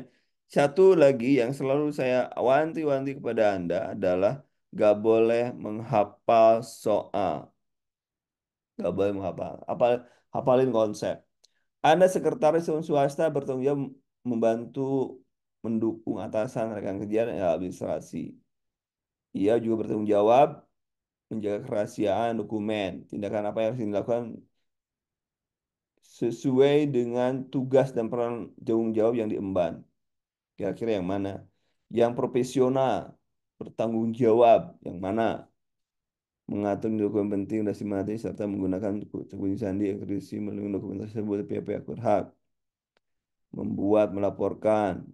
Satu lagi yang selalu saya wanti-wanti kepada Anda adalah gak boleh menghafal soal. Gak boleh menghafal. Hafalin konsep. Anda sekretaris umum swasta bertanggung jawab membantu mendukung atasan rekan kerja dan administrasi. Ia juga bertanggung jawab menjaga kerahasiaan dokumen. Tindakan apa yang harus dilakukan sesuai dengan tugas dan peran tanggung jawab yang diemban. Kira-kira yang mana? Yang profesional, bertanggung jawab, yang mana? Mengatur dokumen penting dan sistematis serta menggunakan kunci sandi akresi melindungi dokumen tersebut pihak-pihak berhak. Membuat, melaporkan,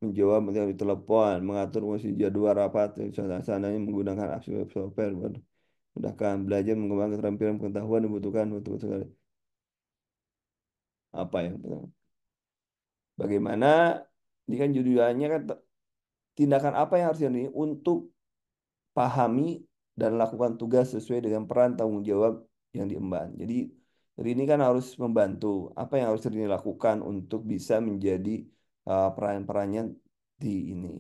menjawab melalui telepon, mengatur fungsi jadwal rapat, sananya menggunakan aplikasi software, mudahkan belajar, mengembangkan keterampilan pengetahuan dibutuhkan untuk sekali. Apa yang bagaimana ini kan judulnya kan tindakan apa yang harus ini untuk pahami dan lakukan tugas sesuai dengan peran tanggung jawab yang diemban. Jadi ini kan harus membantu apa yang harus dilakukan untuk bisa menjadi peran-perannya di ini.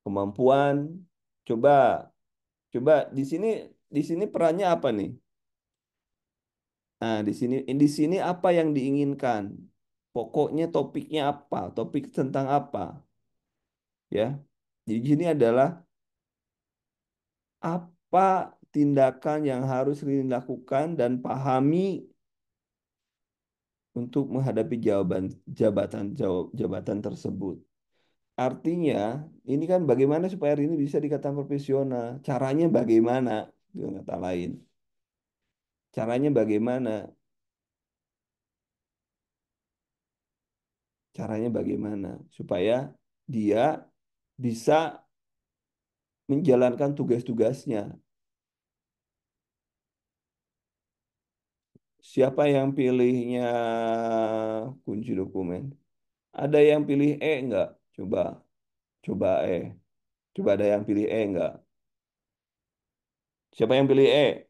Kemampuan, coba coba di sini perannya apa nih? Nah, di sini apa yang diinginkan? Pokoknya topiknya apa? Topik tentang apa? Ya. Jadi di sini adalah apa tindakan yang harus dilakukan dan pahami untuk menghadapi jabatan tersebut. Artinya, ini kan bagaimana supaya ini bisa dikatakan profesional. Caranya bagaimana? Dengan kata lain. Caranya bagaimana? Caranya bagaimana? Supaya dia bisa menjalankan tugas-tugasnya. Siapa yang pilihnya kunci dokumen? Ada yang pilih E enggak? Coba, coba E. Coba ada yang pilih E enggak? Siapa yang pilih E?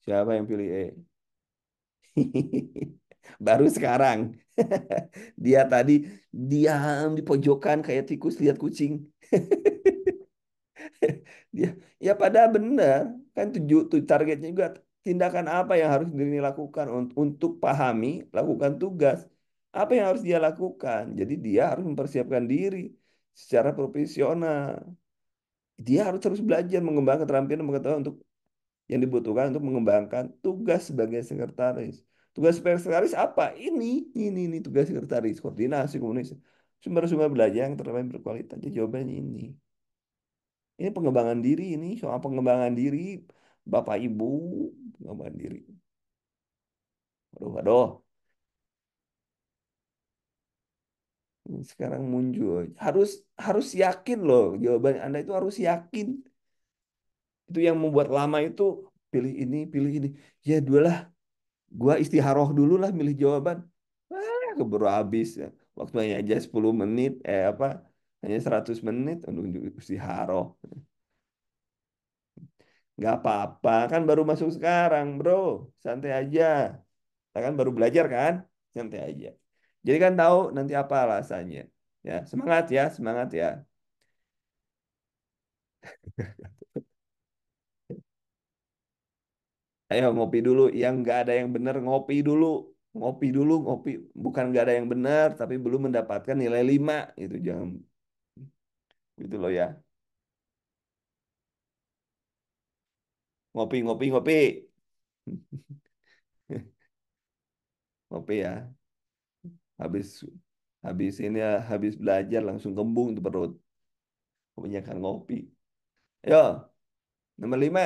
Siapa yang pilih E? Baru sekarang. Dia tadi diam di pojokan kayak tikus lihat kucing. Dia, ya pada benar kan targetnya juga tindakan apa yang harus dilakukan untuk pahami, lakukan tugas. Apa yang harus dia lakukan? Jadi dia harus mempersiapkan diri secara profesional. Dia harus terus belajar mengembangkan keterampilan dan pengetahuan untuk yang dibutuhkan untuk mengembangkan tugas sebagai sekretaris. Tugas sekretaris apa? Ini tugas sekretaris, koordinasi, komunikasi, sumber-sumber belajar yang terbaik berkualitas. Jadi jawabannya ini. Ini pengembangan diri ini soal pengembangan diri Bapak Ibu, pengembangan diri. Waduh, waduh. Ini sekarang muncul. Harus harus yakin loh jawaban Anda itu harus yakin. Itu yang membuat lama itu pilih ini, pilih ini. Ya dua lah, gua istiharoh dulu lah milih jawaban. Keburu habis ya. Waktunya aja 10 menit, apa, hanya 100 menit untuk istiharoh. Nggak apa-apa, kan baru masuk sekarang, bro. Santai aja. Kita kan baru belajar kan? Santai aja. Jadi kan tahu nanti apa alasannya. Ya, semangat ya, semangat ya. Ayo ngopi dulu. Yang nggak ada yang benar ngopi dulu. Ngopi dulu, ngopi. Bukan nggak ada yang benar, tapi belum mendapatkan nilai 5. Itu jangan gitu loh ya. Ngopi, ngopi, ngopi. Ngopi ya. Habis habis ini ya, habis belajar langsung kembung tuh perut. Kebanyakan ngopi. Ayo, nomor 5.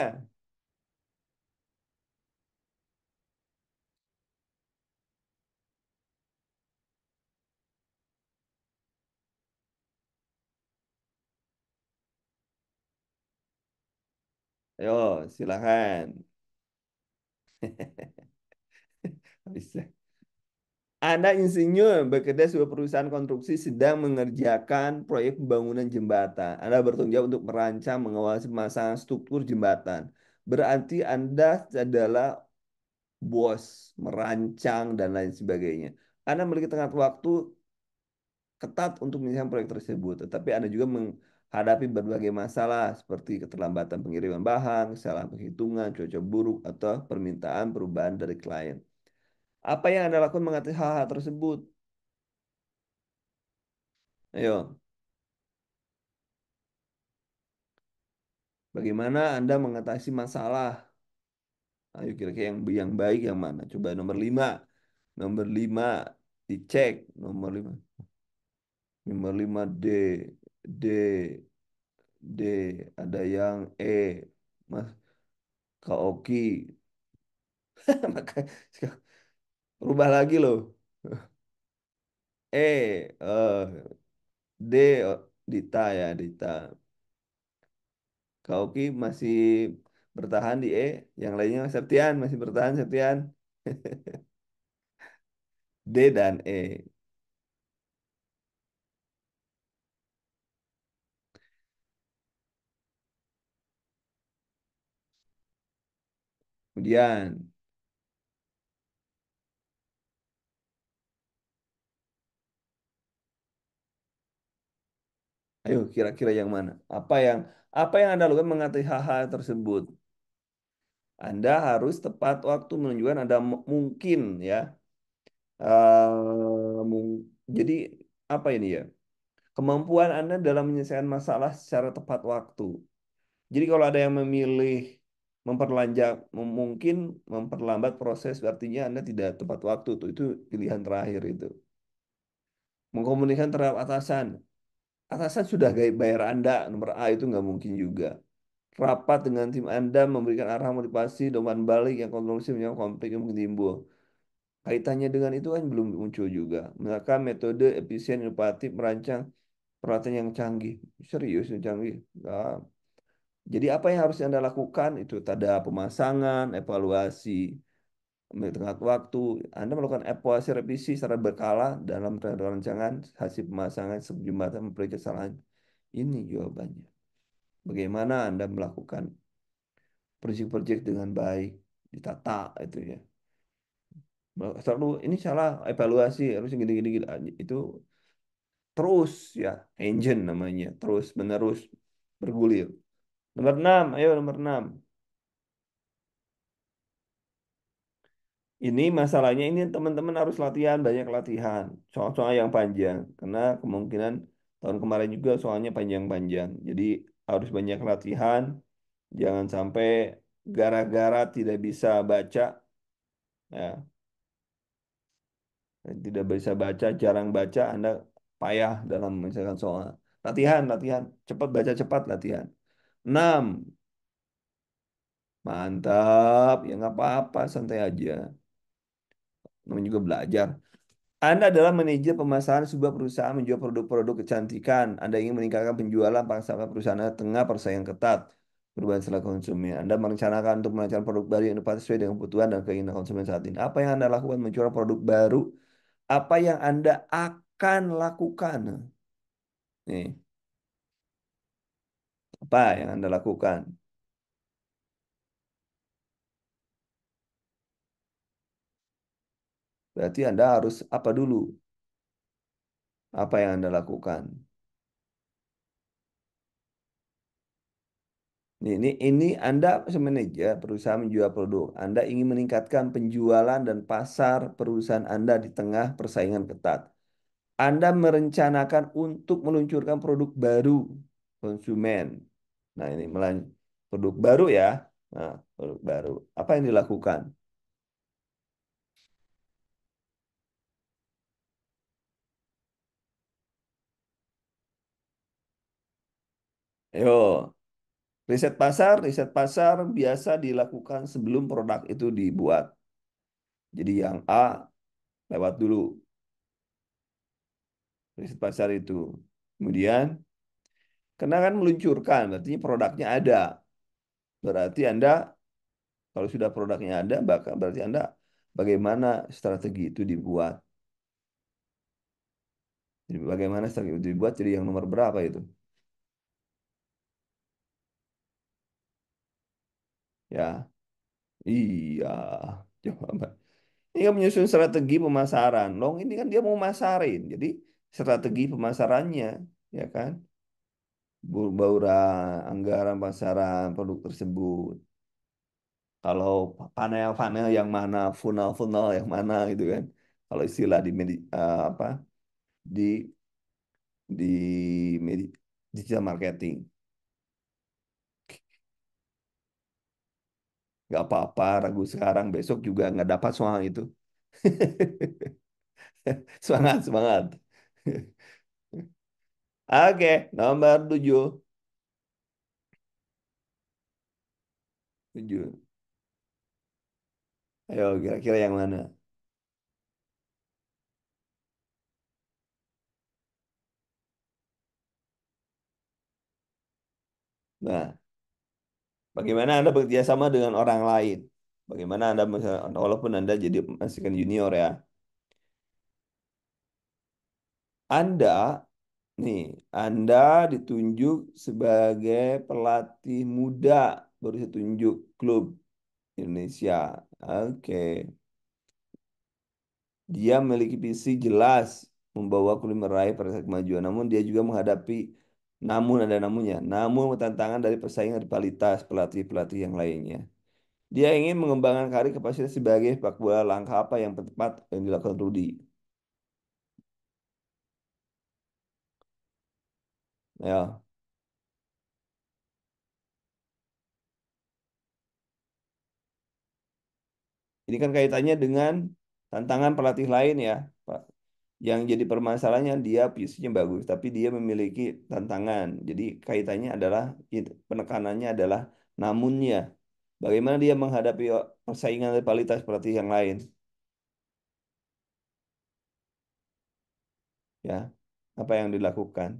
Ayo, silakan. Bisa. Anda insinyur bekerja di sebuah perusahaan konstruksi sedang mengerjakan proyek pembangunan jembatan. Anda bertanggung jawab untuk merancang, mengawasi pemasangan struktur jembatan. Berarti Anda adalah bos, merancang, dan lain sebagainya. Anda memiliki tenggat waktu ketat untuk menyelesaikan proyek tersebut, tetapi Anda juga menghadapi berbagai masalah seperti keterlambatan pengiriman bahan, kesalahan penghitungan, cuaca buruk, atau permintaan perubahan dari klien. Apa yang Anda lakukan mengatasi hal-hal tersebut? Ayo, bagaimana Anda mengatasi masalah? Ayo kira-kira yang baik yang mana? Coba nomor 5. Nomor 5 dicek. Nomor 5. Nomor 5 D. D. D. Ada yang E. Mas Kaoki. Maka rubah lagi loh. D. Dita ya, Dita. Kaoki masih bertahan di E. Yang lainnya Septian masih bertahan Septian. D dan E. Kemudian, ayo kira-kira yang mana? Apa yang Anda lakukan mengatasi hal-hal tersebut? Anda harus tepat waktu menunjukkan ada mungkin ya. Jadi apa ini ya? Kemampuan Anda dalam menyelesaikan masalah secara tepat waktu. Jadi kalau ada yang memilih memperlanjak, mungkin memperlambat proses, artinya Anda tidak tepat waktu tuh. Itu pilihan terakhir itu. Mengkomunikasikan terhadap atasan. Atasan sudah bayar Anda, nomor A itu nggak mungkin juga. Rapat dengan tim Anda, memberikan arah motivasi, umpan balik yang konklusif yang konflik yang mungkin timbul. Kaitannya dengan itu kan belum muncul juga. Menggunakan metode efisien, inovatif, merancang peralatan yang canggih. Serius yang canggih. Nah, jadi apa yang harus Anda lakukan itu ada pemasangan, evaluasi, tengah waktu. Anda melakukan evaluasi revisi secara berkala dalam rancangan hasil pemasangan sejumlah mempelajari kesalahan. Ini jawabannya. Bagaimana Anda melakukan proyek-proyek dengan baik, ditata itu ya. Selalu ini salah evaluasi harus gini-gini gini. Itu terus ya engine namanya, terus menerus bergulir. Nomor 6, ayo nomor 6. Ini masalahnya ini teman-teman harus latihan, banyak latihan. Soal-soal yang panjang. Karena kemungkinan tahun kemarin juga soalnya panjang-panjang. Jadi harus banyak latihan. Jangan sampai gara-gara tidak bisa baca, ya, tidak bisa baca, jarang baca, Anda payah dalam misalkan soal. Latihan, latihan. Cepat baca, cepat latihan. 6. Mantap. Ya nggak apa-apa, santai aja. Namanya juga belajar. Anda adalah manajer pemasaran sebuah perusahaan menjual produk-produk kecantikan. Anda ingin meningkatkan penjualan pangsa perusahaan Anda tengah persaingan ketat perubahan setelah konsumen. Anda merencanakan untuk melancarkan produk baru yang inovatif sesuai dengan kebutuhan dan keinginan konsumen saat ini. Apa yang Anda lakukan mencurah produk baru? Apa yang Anda akan lakukan? Nih, apa yang Anda lakukan? Berarti Anda harus apa dulu? Apa yang Anda lakukan? Ini Anda sebagai manajer perusahaan menjual produk. Anda ingin meningkatkan penjualan dan pasar perusahaan Anda di tengah persaingan ketat. Anda merencanakan untuk meluncurkan produk baru konsumen. Nah, ini produk baru ya. Nah, produk baru. Apa yang dilakukan? Ayo, riset pasar biasa dilakukan sebelum produk itu dibuat. Jadi yang A lewat dulu riset pasar itu. Kemudian, karena kan meluncurkan, berarti produknya ada. Berarti Anda, kalau sudah produknya ada, berarti Anda bagaimana strategi itu dibuat. Jadi bagaimana strategi itu dibuat, jadi yang nomor berapa itu? Ya, iya. Coba. Ini kan menyusun strategi pemasaran. Long ini kan dia mau masarin. Jadi strategi pemasarannya, ya kan? Baura anggaran pasaran produk tersebut. Kalau panel-panel yang mana, funnel-funnel yang mana gitu kan. Kalau istilah apa di digital marketing. Gak apa-apa, ragu sekarang, besok juga nggak dapat soal itu. Semangat, semangat. Oke, nomor 7. 7. Ayo, kira-kira yang mana? Nah, bagaimana Anda bekerja sama dengan orang lain? Bagaimana Anda, walaupun Anda jadi masih kan junior ya, Anda, nih, Anda ditunjuk sebagai pelatih muda, baru ditunjuk klub Indonesia. Oke. Dia memiliki visi jelas membawa klub meraih prestasi kemajuan. Namun dia juga menghadapi, namun ada namunnya, namun tantangan dari persaingan rivalitas pelatih-pelatih yang lainnya. Dia ingin mengembangkan karir kapasitas sebagai sepak bola. Langkah apa yang tepat yang dilakukan Rudi? Ya, ini kan kaitannya dengan tantangan pelatih lain ya, Pak. Yang jadi permasalahannya dia fisiknya bagus, tapi dia memiliki tantangan. Jadi kaitannya adalah penekanannya adalah namunnya. Bagaimana dia menghadapi persaingan rivalitas pelatih yang lain, ya? Apa yang dilakukan?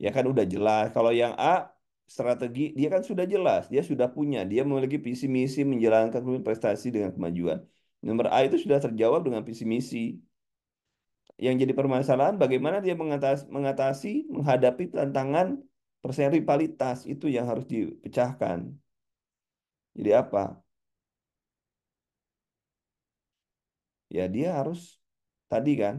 Ya kan udah jelas. Kalau yang A strategi dia kan sudah jelas, dia sudah punya, dia memiliki visi misi menjalankan prestasi dengan kemajuan. Nomor A itu sudah terjawab dengan visi misi. Yang jadi permasalahan bagaimana dia mengatasi, menghadapi tantangan persaingan rivalitas itu yang harus dipecahkan. Jadi apa? Ya dia harus tadi kan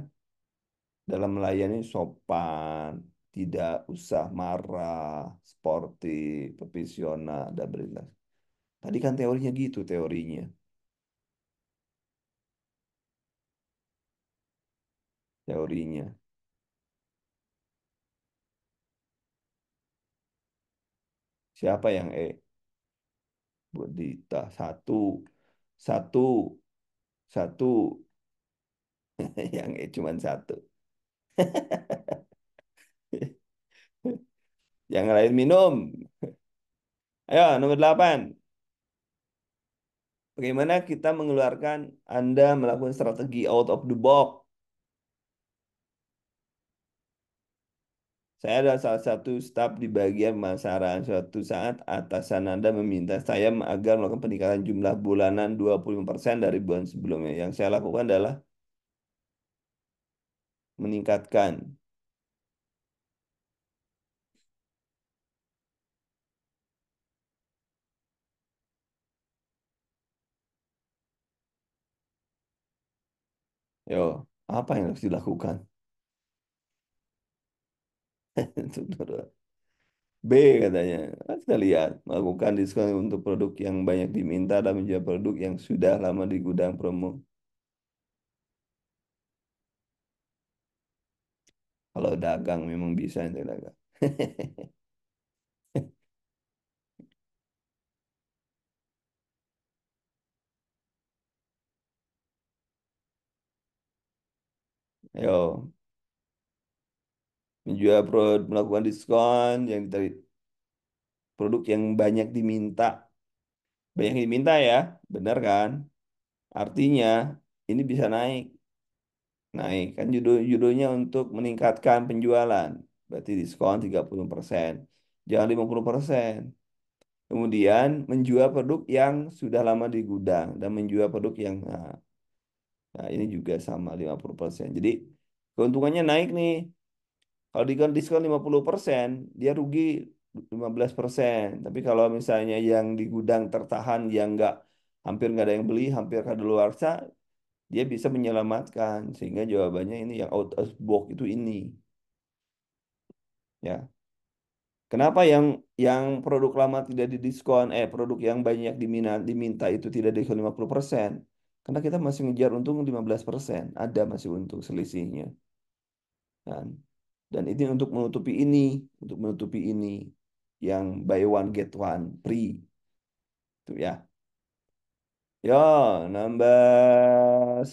dalam melayani sopan, tidak usah marah, sportif, profesional, dan berintas. Tadi kan teorinya gitu teorinya, teorinya. Siapa yang Budita satu, satu, satu, yang cuman satu. Yang lain minum. Ayo, nomor 8. Bagaimana kita mengeluarkan Anda melakukan strategi out of the box? Saya adalah salah satu staf di bagian pemasaran. Suatu saat atasan Anda meminta saya agar melakukan peningkatan jumlah bulanan 25% dari bulan sebelumnya. Yang saya lakukan adalah meningkatkan. Yo, apa yang harus dilakukan? B katanya. Nah, kita lihat, melakukan diskon untuk produk yang banyak diminta dan menjual produk yang sudah lama di gudang promo. Kalau dagang memang bisa itu dagang. Yo, menjual produk, melakukan diskon yang produk yang banyak diminta. Banyak diminta ya, benar kan? Artinya ini bisa naik. Naik kan judulnya untuk meningkatkan penjualan. Berarti diskon 30%. Jangan 50%. Kemudian menjual produk yang sudah lama di gudang dan menjual produk yang nah, ini juga sama 50%. Jadi keuntungannya naik nih. Kalau diskon 50%, dia rugi 15%. Tapi kalau misalnya yang di gudang tertahan yang hampir nggak ada yang beli, hampir kadaluarsa, dia bisa menyelamatkan. Sehingga jawabannya ini yang out of box itu ini, ya. Kenapa yang produk lama tidak didiskon, produk yang banyak diminta itu tidak diskon 50%? Karena kita masih ngejar untung 15%, ada masih untung selisihnya kan. Dan ini untuk menutupi ini yang buy one get one free itu ya. Yo, nambah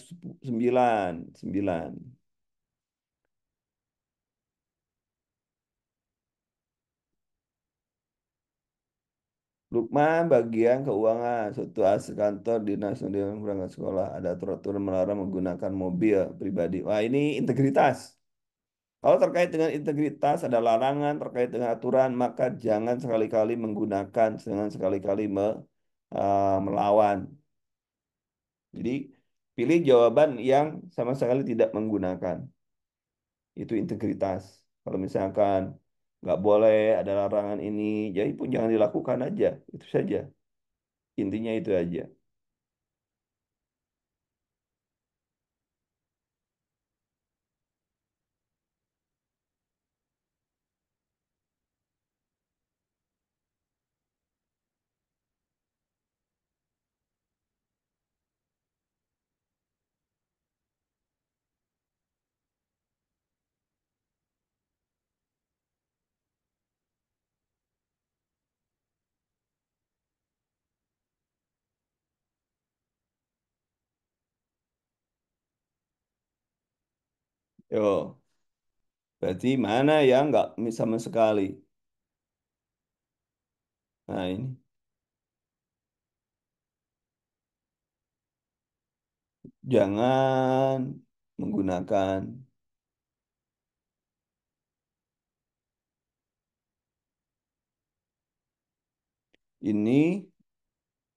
9, 9. Lukman bagian keuangan, suatu aset kantor dinas dengan berangkat sekolah ada aturan melarang menggunakan mobil pribadi. Wah, ini integritas. Kalau terkait dengan integritas ada larangan terkait dengan aturan, maka jangan sekali-kali menggunakan, jangan sekali-kali melawan. Jadi pilih jawaban yang sama sekali tidak menggunakan. Itu integritas. Kalau misalkan nggak boleh ada larangan ini, jadi pun jangan dilakukan aja. Itu saja. Intinya itu aja. Yo, berarti mana yang nggak sama sekali? Nah ini, jangan menggunakan ini.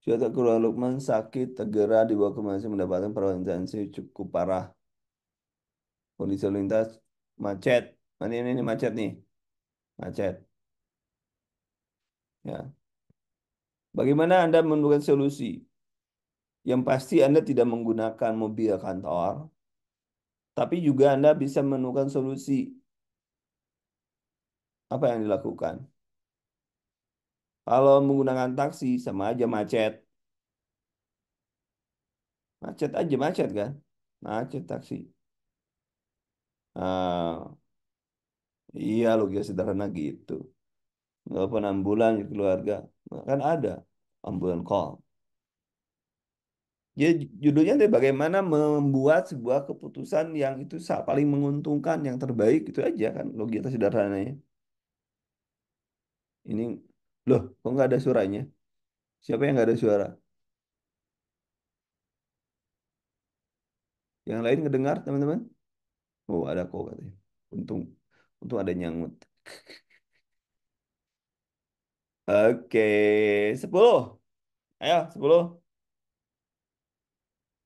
Suatu keluar Lukman sakit, segera dibawa ke rumah sakit mendapatkan perawatan intensif cukup parah. Kondisi lalu lintas macet. Mana ini macet nih, macet. Ya. Bagaimana Anda menemukan solusi? Yang pasti Anda tidak menggunakan mobil kantor, tapi juga Anda bisa menemukan solusi. Apa yang dilakukan? Kalau menggunakan taksi sama aja macet. Macet aja macet kan? Macet taksi. Ah, iya logika sederhana gitu. Telepon ambulan di keluarga. Nah, kan ada ambulan call. Jadi judulnya itu bagaimana membuat sebuah keputusan yang itu paling menguntungkan, yang terbaik itu aja kan logika sederhananya. Ini loh, kok nggak ada suaranya? Siapa yang nggak ada suara? Yang lain ngedengar teman-teman? Oh ada kok katanya. Untung, untung ada nyangut. Oke, 10. Ayo 10.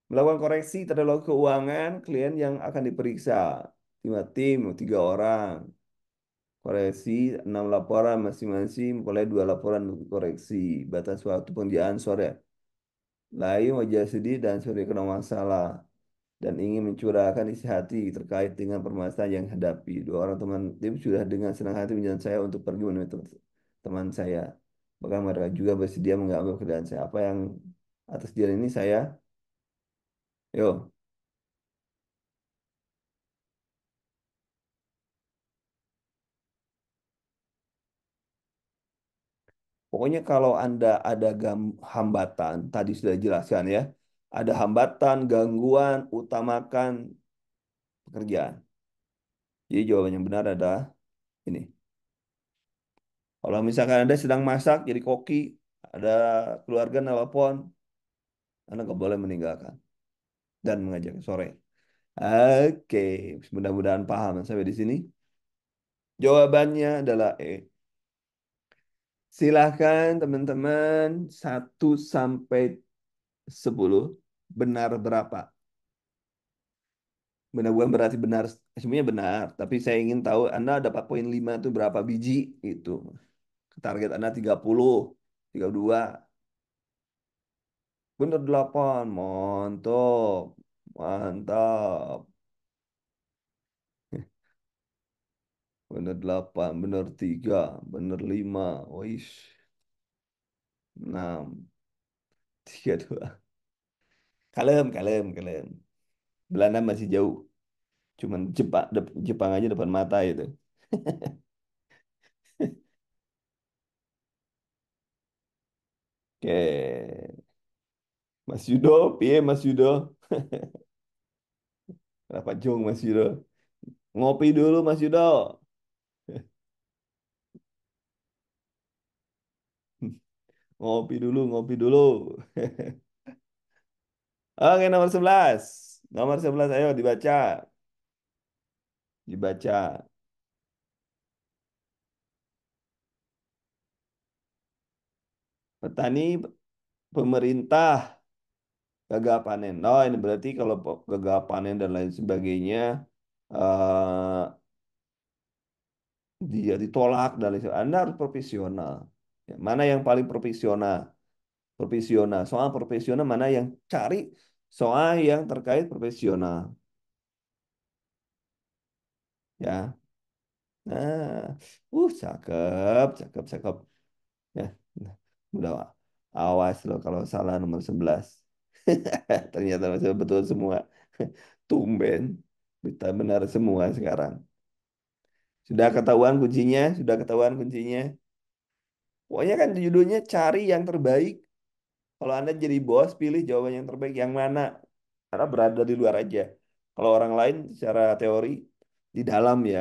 Melakukan koreksi terhadap keuangan klien yang akan diperiksa. Tim, 3 orang. Koreksi 6 laporan masing-masing, mulai 2 laporan untuk koreksi. Batas waktu pengerjaan sore. Lain wajah sedih dan sore kena masalah. Dan ingin mencurahkan isi hati terkait dengan permasalahan yang hadapi. 2 orang teman tim sudah dengan senang hati menjalankan saya untuk pergi menemui teman saya. Bahkan mereka juga bersedia mengambil kerjaan saya. Apa yang atas jalan ini saya, yo, pokoknya kalau Anda ada hambatan, tadi sudah dijelaskan ya, ada hambatan, gangguan, utamakan pekerjaan. Jadi jawaban yang benar adalah ini. Kalau misalkan Anda sedang masak, jadi koki, ada keluarga nelpon, Anda nggak boleh meninggalkan dan mengajak sore. Oke, mudah-mudahan paham sampai di sini. Jawabannya adalah E. Silahkan teman-teman 1 sampai 10 benar berapa? Benar bukan berarti benar, semuanya benar. Tapi saya ingin tahu Anda dapat poin 5 itu berapa biji itu. Target Anda 30, 32. Benar 8. Mantap. Mantap. Benar 8, benar 3, benar 5. Wih. 6, 3, 2. Kalem, kalem, kalem. Belanda masih jauh. Cuman Jepang aja depan mata itu. Oke. Mas Yudo, piye Mas Yudo? Kenapa jong Mas Yudo? Ngopi dulu Mas Yudo. Ngopi dulu, ngopi dulu. Oke, nomor 11. Nomor 11, ayo dibaca. Dibaca. Petani, pemerintah, gagal panen. Oh, ini berarti kalau gagal panen dan lain sebagainya, eh dia ditolak dan lain sebagainya. Anda harus profesional. Ya, mana yang paling profesional? Profesional. Soal profesional mana yang cari soal yang terkait profesional. Ya. Nah, cakep, cakep, cakep. Ya, nah, udah awas loh kalau salah nomor 11. Ternyata masih betul semua. Tumben. Kita benar semua sekarang. Sudah ketahuan kuncinya? Sudah ketahuan kuncinya? Pokoknya kan judulnya cari yang terbaik. Kalau Anda jadi bos, pilih jawaban yang terbaik yang mana. Karena berada di luar aja. Kalau orang lain secara teori, di dalam ya.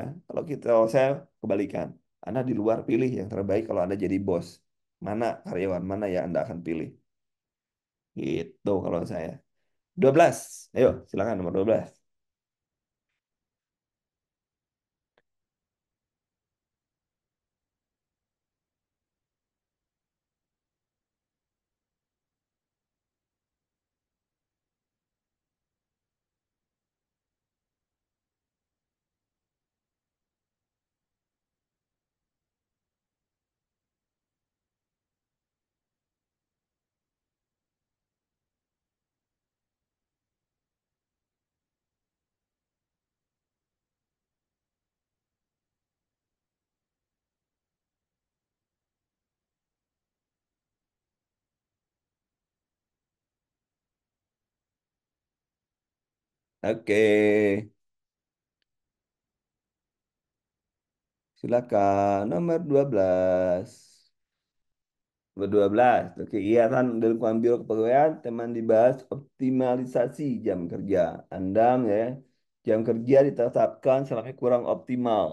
Kalau saya kebalikan, Anda di luar pilih yang terbaik kalau Anda jadi bos. Mana karyawan mana yang Anda akan pilih? Gitu kalau saya. 12. Ayo, silakan nomor 12. Oke, silakan nomor 12. Nomor 12. Kegiatan dan mengambil kepegawaian teman dibahas optimalisasi jam kerja. Anda ya, jam kerja ditetapkan selama kurang optimal.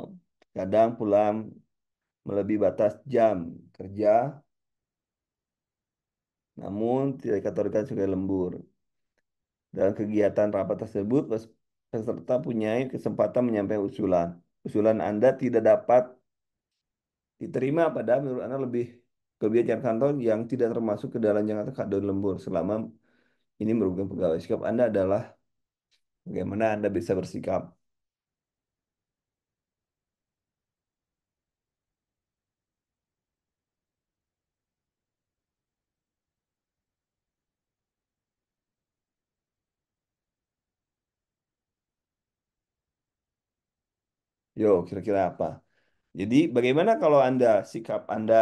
Kadang pulang melebihi batas jam kerja, namun tidak dikategorikan sebagai lembur. Dalam kegiatan rapat tersebut, peserta punya kesempatan menyampaikan usulan. Usulan Anda tidak dapat diterima padahal menurut Anda lebih kebijakan kantor yang tidak termasuk ke dalam jangka kado lembur selama ini merugikan pegawai. Sikap Anda adalah bagaimana Anda bisa bersikap. Yo, kira-kira apa? Jadi bagaimana kalau Anda sikap Anda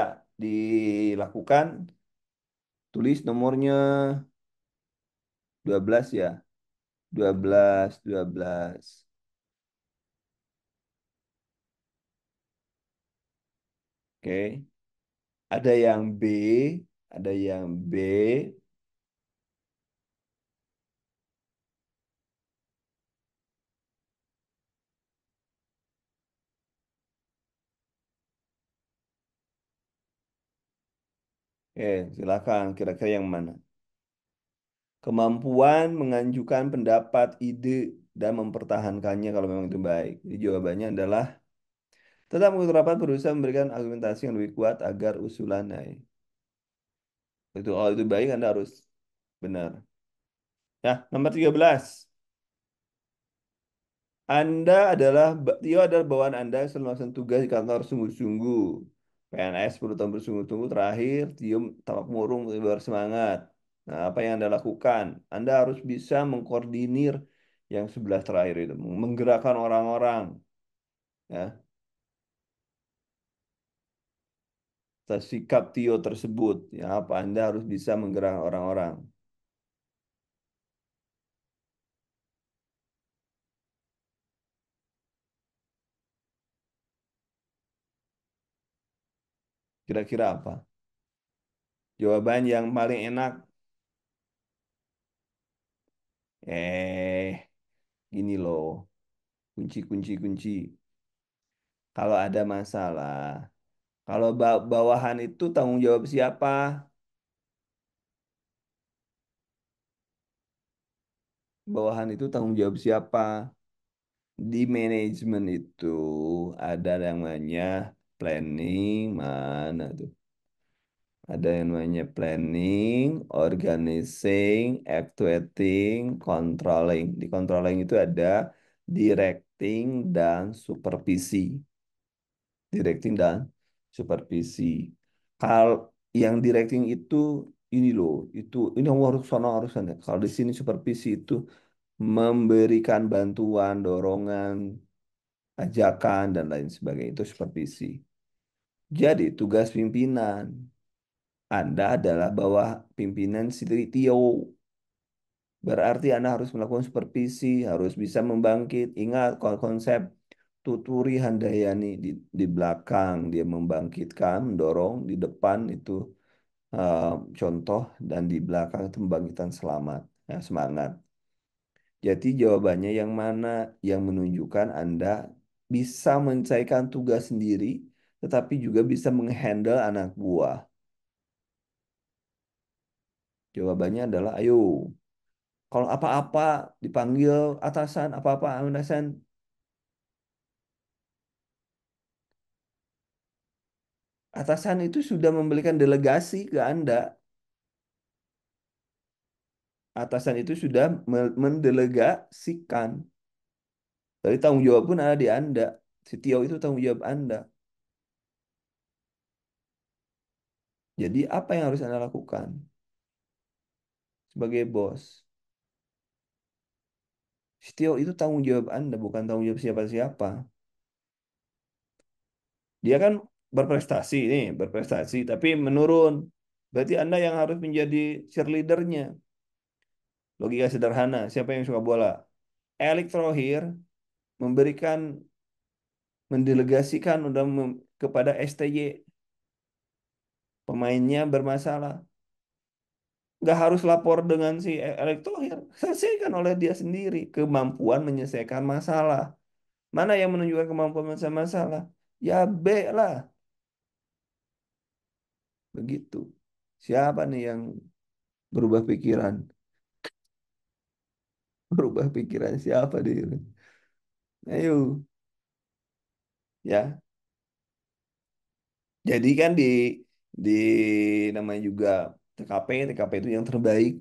dilakukan, tulis nomornya 12 ya. 12, 12. Oke. Ada yang B, ada yang B. Oke, silakan kira-kira yang mana? Kemampuan mengajukan pendapat, ide, dan mempertahankannya kalau memang itu baik. Jadi jawabannya adalah tetap mengikuti rapat berusaha memberikan argumentasi yang lebih kuat agar usulan naik. Itu kalau itu baik Anda harus benar. Ya, nomor 13. Tio adalah bawaan Anda yang selalu melakukan tugas di kantor sungguh-sungguh. PNS 10 tahun bersungguh-sungguh terakhir, Tio tampak murung bersemangat. Nah, apa yang Anda lakukan? Anda harus bisa mengkoordinir yang 11 terakhir itu, menggerakkan orang-orang, ya, atas sikap Tio tersebut. Ya, apa Anda harus bisa menggerakkan orang-orang? Kira-kira apa? Jawaban yang paling enak. Gini loh, kunci. Kalau ada masalah, kalau bawahan itu tanggung jawab siapa? Bawahan itu tanggung jawab siapa? Di manajemen itu ada yang namanya planning, mana tuh? Ada yang namanya planning, organizing, actuating, controlling. Di controlling itu ada directing dan supervisi. Directing dan supervisi. Kalau yang directing itu ini loh, ini harus sana harus sana. Kalau di sini supervisi itu memberikan bantuan, dorongan, ajakan dan lain sebagainya itu supervisi. Jadi tugas pimpinan Anda adalah bawah pimpinan si Tio. Berarti Anda harus melakukan supervisi, harus bisa membangkit. Ingat konsep Tuturi Handayani di belakang dia membangkitkan, mendorong di depan itu eh, contoh dan di belakang itu membangkitkan selamat, ya, semangat. Jadi jawabannya yang mana yang menunjukkan Anda bisa menyelesaikan tugas sendiri, tetapi juga bisa menghandle anak buah? Jawabannya adalah, ayo, kalau apa-apa dipanggil atasan, apa-apa atasan, atasan itu sudah memberikan delegasi ke Anda. Atasan itu sudah mendelegasikan. Jadi tanggung jawab pun ada di Anda. Si Tio itu tanggung jawab Anda. Jadi apa yang harus Anda lakukan sebagai bos? Si Tio itu tanggung jawab Anda, bukan tanggung jawab siapa-siapa. Dia kan berprestasi nih, berprestasi, tapi menurun. Berarti Anda yang harus menjadi cheerleadernya. Logika sederhana, siapa yang suka bola? Erick Thohir memberikan, mendelegasikan kepada STY, pemainnya bermasalah. Nggak harus lapor dengan si Erick Thohir. Selesaikan oleh dia sendiri. Kemampuan menyelesaikan masalah. Mana yang menunjukkan kemampuan menyelesaikan masalah? Ya B lah. Begitu. Siapa nih yang berubah pikiran? Berubah pikiran siapa dia? Ayo. Ya. Jadi kan di namanya juga TKP. TKP itu yang terbaik.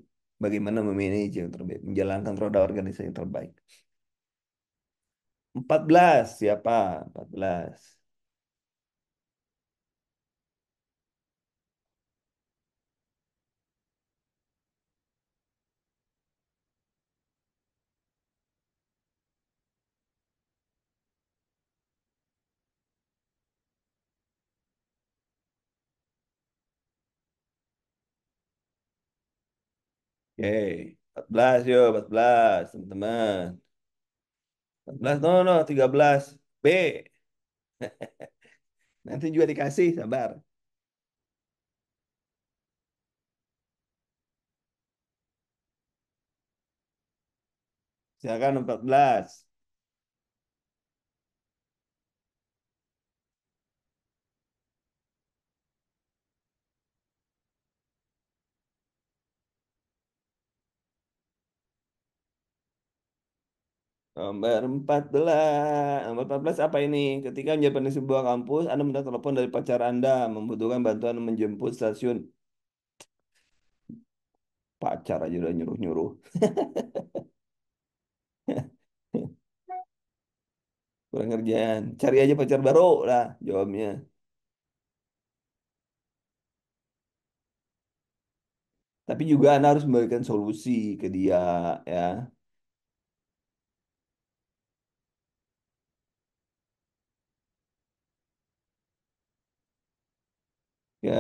Bagaimana memanage yang terbaik. Menjalankan roda organisasi yang terbaik. 14. Siapa? 14. Oke, 14 yuk, 14 teman-teman. 14, no, no, 13. B. Nanti juga dikasih, sabar. Silakan 14. Nomor 14 apa ini? Ketika menjadi peneliti sebuah kampus, Anda mendapat telepon dari pacar Anda, membutuhkan bantuan menjemput stasiun. Pacar aja udah nyuruh-nyuruh. Kurang kerjaan. Cari aja pacar baru lah, jawabnya. Tapi juga Anda harus memberikan solusi ke dia, ya. Ya,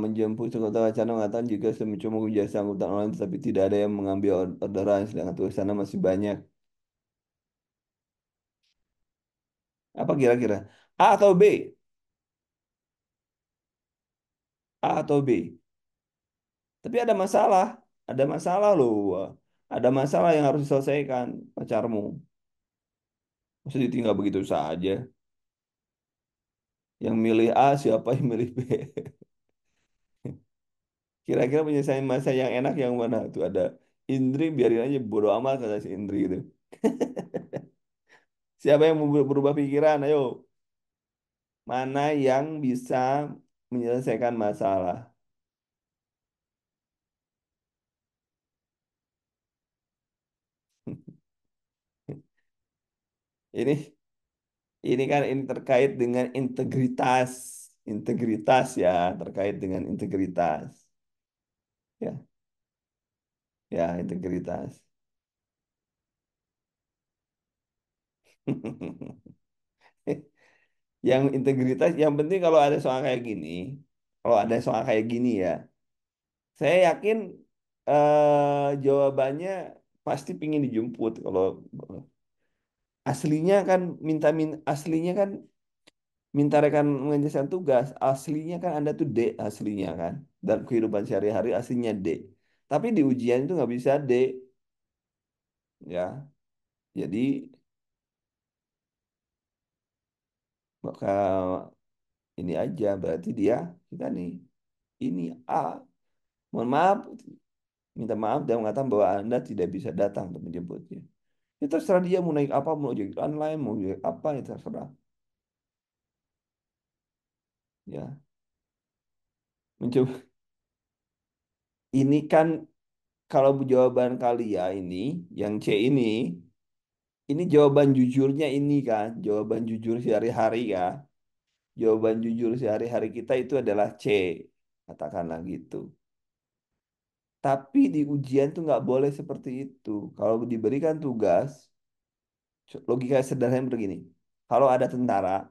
menjemput sekota wacana mengatakan jika saya mencoba jasa angkutan online tetapi tidak ada yang mengambil orderan sedangkan tulis sana masih banyak. Apa kira-kira? A atau B? A atau B? Tapi ada masalah. Ada masalah loh. Ada masalah yang harus diselesaikan pacarmu. Masa ditinggal begitu saja? Yang milih A siapa yang milih B? Kira-kira penyelesaian masa yang enak yang mana? Tuh ada Indri biarin aja bodo amat kata si Indri itu. Siapa yang mau berubah pikiran? Ayo. Mana yang bisa menyelesaikan masalah? Ini ini kan ini terkait dengan integritas, integritas ya, terkait dengan integritas, ya, ya integritas. Yang integritas, yang penting kalau ada soal kayak gini, kalau ada soal kayak gini ya, saya yakin jawabannya pasti pingin dijemput. Kalau aslinya kan aslinya kan minta rekan mengerjakan tugas, aslinya kan Anda tuh D aslinya kan. Dan kehidupan sehari-hari aslinya D. Tapi di ujian itu nggak bisa D, ya. Jadi Maka ini aja berarti dia kita nih ini A. Mohon maaf, minta maaf dan mengatakan bahwa Anda tidak bisa datang untuk menjemputnya. Ya terserah dia mau naik apa, mau ojek online, mau ojek apa, ya terserah. Ya, mencoba. Ini kan kalau jawaban kali ya ini, yang C ini jawaban jujurnya ini kan, jawaban jujur sehari-hari ya. Jawaban jujur sehari-hari kita itu adalah C, katakanlah gitu. Tapi di ujian tuh nggak boleh seperti itu. Kalau diberikan tugas, logika sederhana begini. Kalau ada tentara,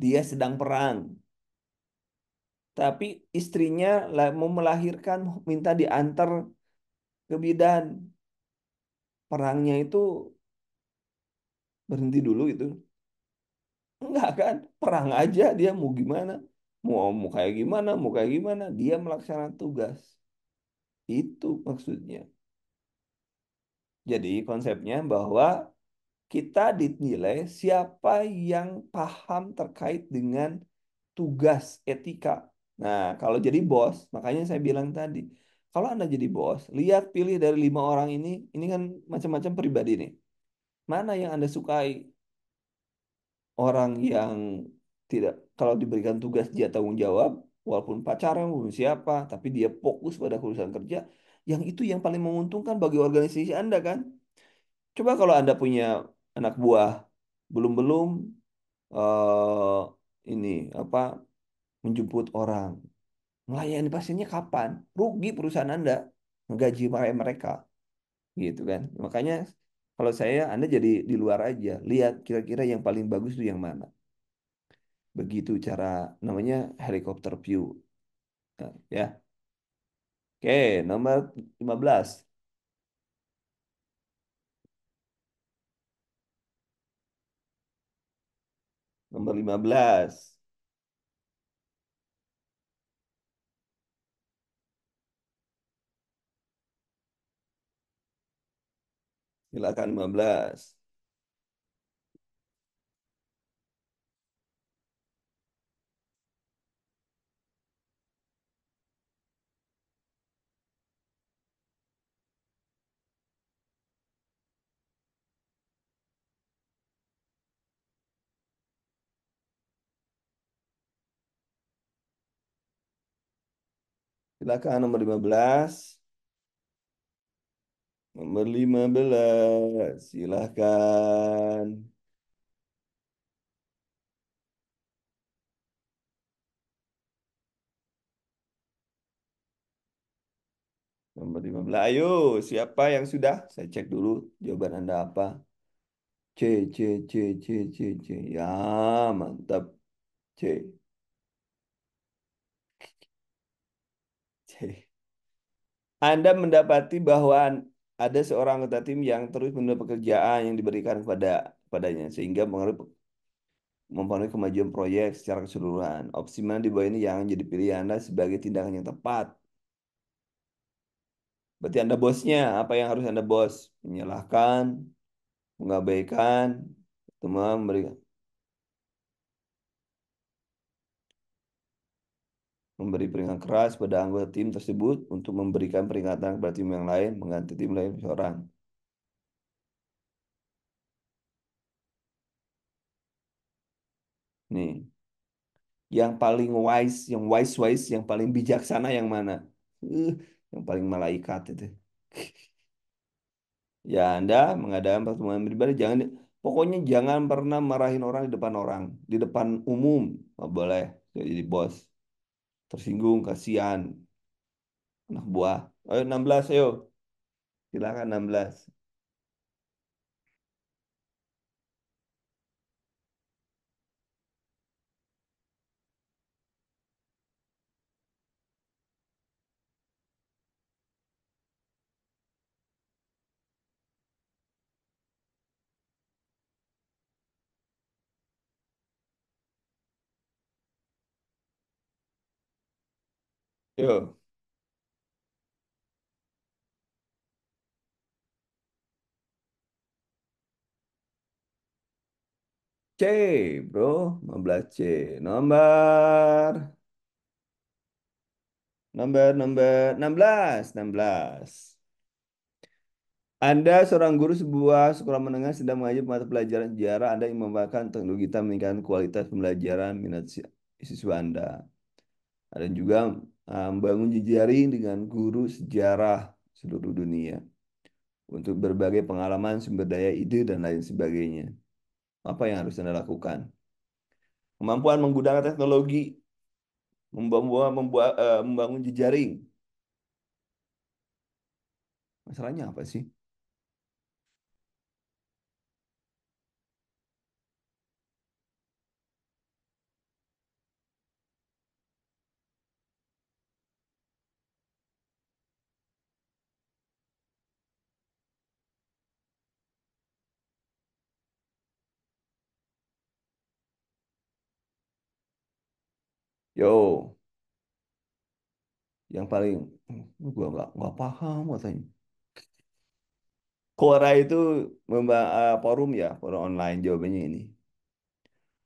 dia sedang perang, tapi istrinya mau melahirkan, minta diantar ke bidan. Perangnya itu berhenti dulu itu. Enggak kan? Perang aja dia mau gimana? Mau kayak gimana? Mau kayak gimana? Dia melaksanakan tugas. Itu maksudnya. Jadi konsepnya bahwa kita dinilai siapa yang paham terkait dengan tugas etika. Nah, kalau jadi bos, makanya saya bilang tadi, kalau Anda jadi bos, lihat pilih dari 5 orang ini kan macam-macam pribadi nih. Mana yang Anda sukai? Orang yang tidak, kalau diberikan tugas dia tanggung jawab, walaupun pacaran, walaupun siapa, tapi dia fokus pada urusan kerja, yang itu yang paling menguntungkan bagi organisasi Anda kan? Coba kalau Anda punya anak buah, belum-belum eh ini apa menjemput orang, melayani pasiennya kapan? Rugi perusahaan Anda menggaji mereka, gitu kan? Makanya kalau saya Anda jadi di luar aja, lihat kira-kira yang paling bagus itu yang mana. Begitu cara namanya helikopter view. Nah, ya. Oke, nomor 15. Nomor 15. Silakan 15. Silakan nomor 15. Nomor 15. Silakan. Nomor 15. Ayo, siapa yang sudah? Saya cek dulu jawaban Anda apa. C, C, C, C, C, C. Ya, mantap. C, C. Anda mendapati bahwa ada seorang anggota tim yang terus menerima pekerjaan yang diberikan kepadanya sehingga mempengaruhi kemajuan proyek secara keseluruhan. Opsi mana di bawah ini yang jadi pilihan Anda sebagai tindakan yang tepat? Berarti Anda bosnya, apa yang harus Anda bos? Menyalahkan, mengabaikan, teman memberi peringatan keras pada anggota tim tersebut untuk memberikan peringatan kepada tim yang lain, mengganti tim lain seorang. Nih, yang paling wise, yang wise, yang paling bijaksana yang mana? Uh, yang paling malaikat itu. Ya, Anda mengadakan pertemuan pribadi, pokoknya jangan pernah marahin orang di depan orang, di depan umum, nggak boleh jadi bos. Tersinggung, kasihan, anak buah. Ayo 16, ayo. Silakan 16. Yo. C, bro. 15C. Nomor 16. Anda seorang guru sebuah sekolah menengah sedang mengajar mata pelajaran sejarah. Anda yang memanfaatkan teknologi kita meningkatkan kualitas pembelajaran minat siswa Anda. Ada juga membangun jejaring dengan guru sejarah seluruh dunia untuk berbagai pengalaman, sumber daya, ide, dan lain sebagainya. Apa yang harus Anda lakukan? Kemampuan menggunakan teknologi, membangun jejaring. Masalahnya apa sih? Yo, yang paling gua nggak paham katanya. Quora itu forum ya, forum online jawabannya ini.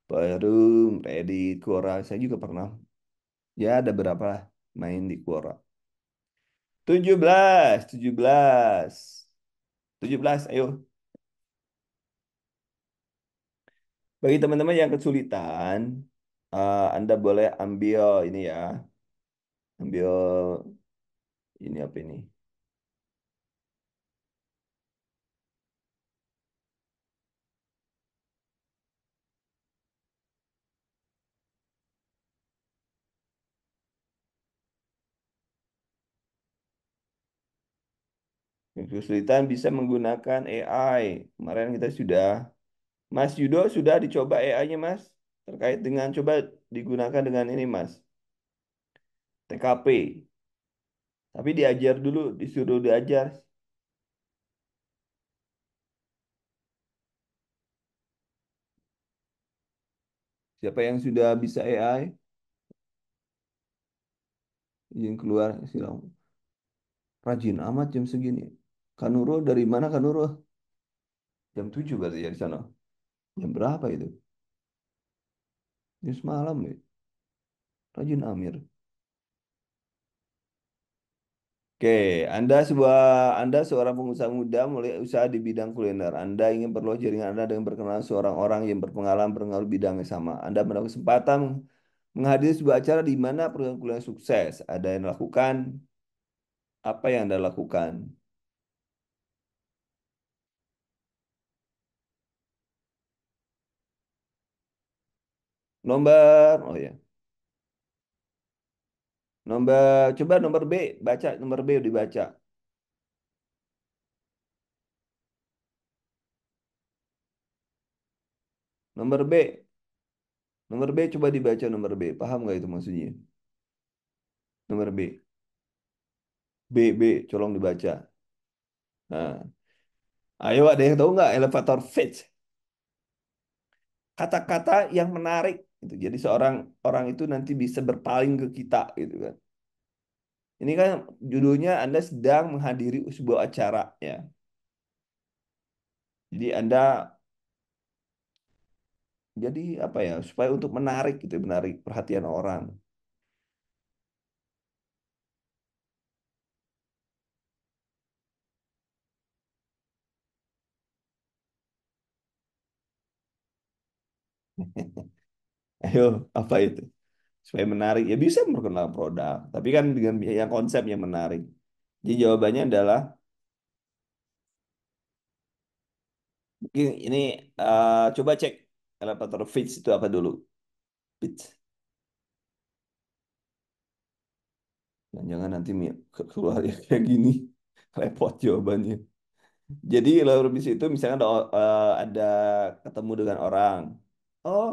Forum, Reddit, Quora, saya juga pernah. Ya ada berapa lah main di Quora. 17, ayo. Bagi teman-teman yang kesulitan, Anda boleh ambil ini ya, ambil ini apa ini? Yang kesulitan bisa menggunakan AI. Kemarin kita sudah, Mas Yudo sudah dicoba AI-nya Mas, terkait dengan coba digunakan dengan ini Mas, TKP. Tapi diajar dulu, disuruh diajar. Siapa yang sudah bisa AI, izin keluar silang. Rajin amat jam segini. Kanuro dari mana Kanuro? Jam 7 berarti ya di sana. Jam berapa itu? Jam semalam ya. Rajin Amir. Oke, Anda seorang pengusaha muda mulai usaha di bidang kuliner. Anda ingin perluas jaringan Anda dengan berkenalan seorang orang yang berpengalaman berpengaruh bidang yang sama. Anda mendapat kesempatan menghadiri sebuah acara di mana perusahaan kuliner sukses. Ada yang lakukan, apa yang Anda lakukan? Oh ya, coba nomor B, baca nomor B dibaca. Nomor B, nomor B coba dibaca nomor B. Paham nggak itu maksudnya? Nomor B, colong dibaca. Nah, ayo ada yang tahu nggak elevator pitch? Kata-kata yang menarik gitu. Jadi seorang orang itu nanti bisa berpaling ke kita gitu kan. Ini kan judulnya Anda sedang menghadiri sebuah acara ya. Jadi Anda jadi apa ya supaya untuk menarik gitu, menarik perhatian orang. Ayo, apa itu? Supaya menarik ya bisa memperkenalkan produk, tapi kan dengan yang konsep yang menarik. Jadi jawabannya adalah mungkin ini coba cek elevator pitch itu apa dulu. Pitch. Jangan nanti keluar ya kayak gini. Repot jawabannya. Jadi lalu habis itu misalnya ada ketemu dengan orang. Oh,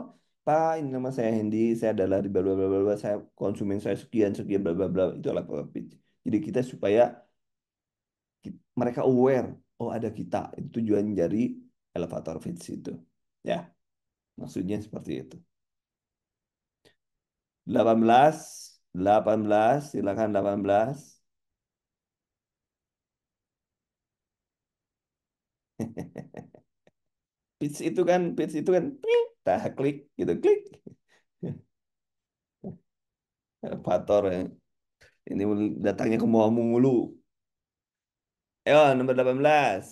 Pak, ini nama saya Hendy, saya adalah di bla bla bla bla, bla, saya konsumen saya sekian sekian bla bla bla. Itu elevator pitch. Jadi kita supaya mereka aware, oh ada kita. Itu tujuan dari elevator pitch itu. Ya, maksudnya seperti itu. 18, 18, silakan 18. Pitch itu kan tak klik gitu klik. Elevator ya. Ini datangnya ke mau mulu. Ayo nomor 18.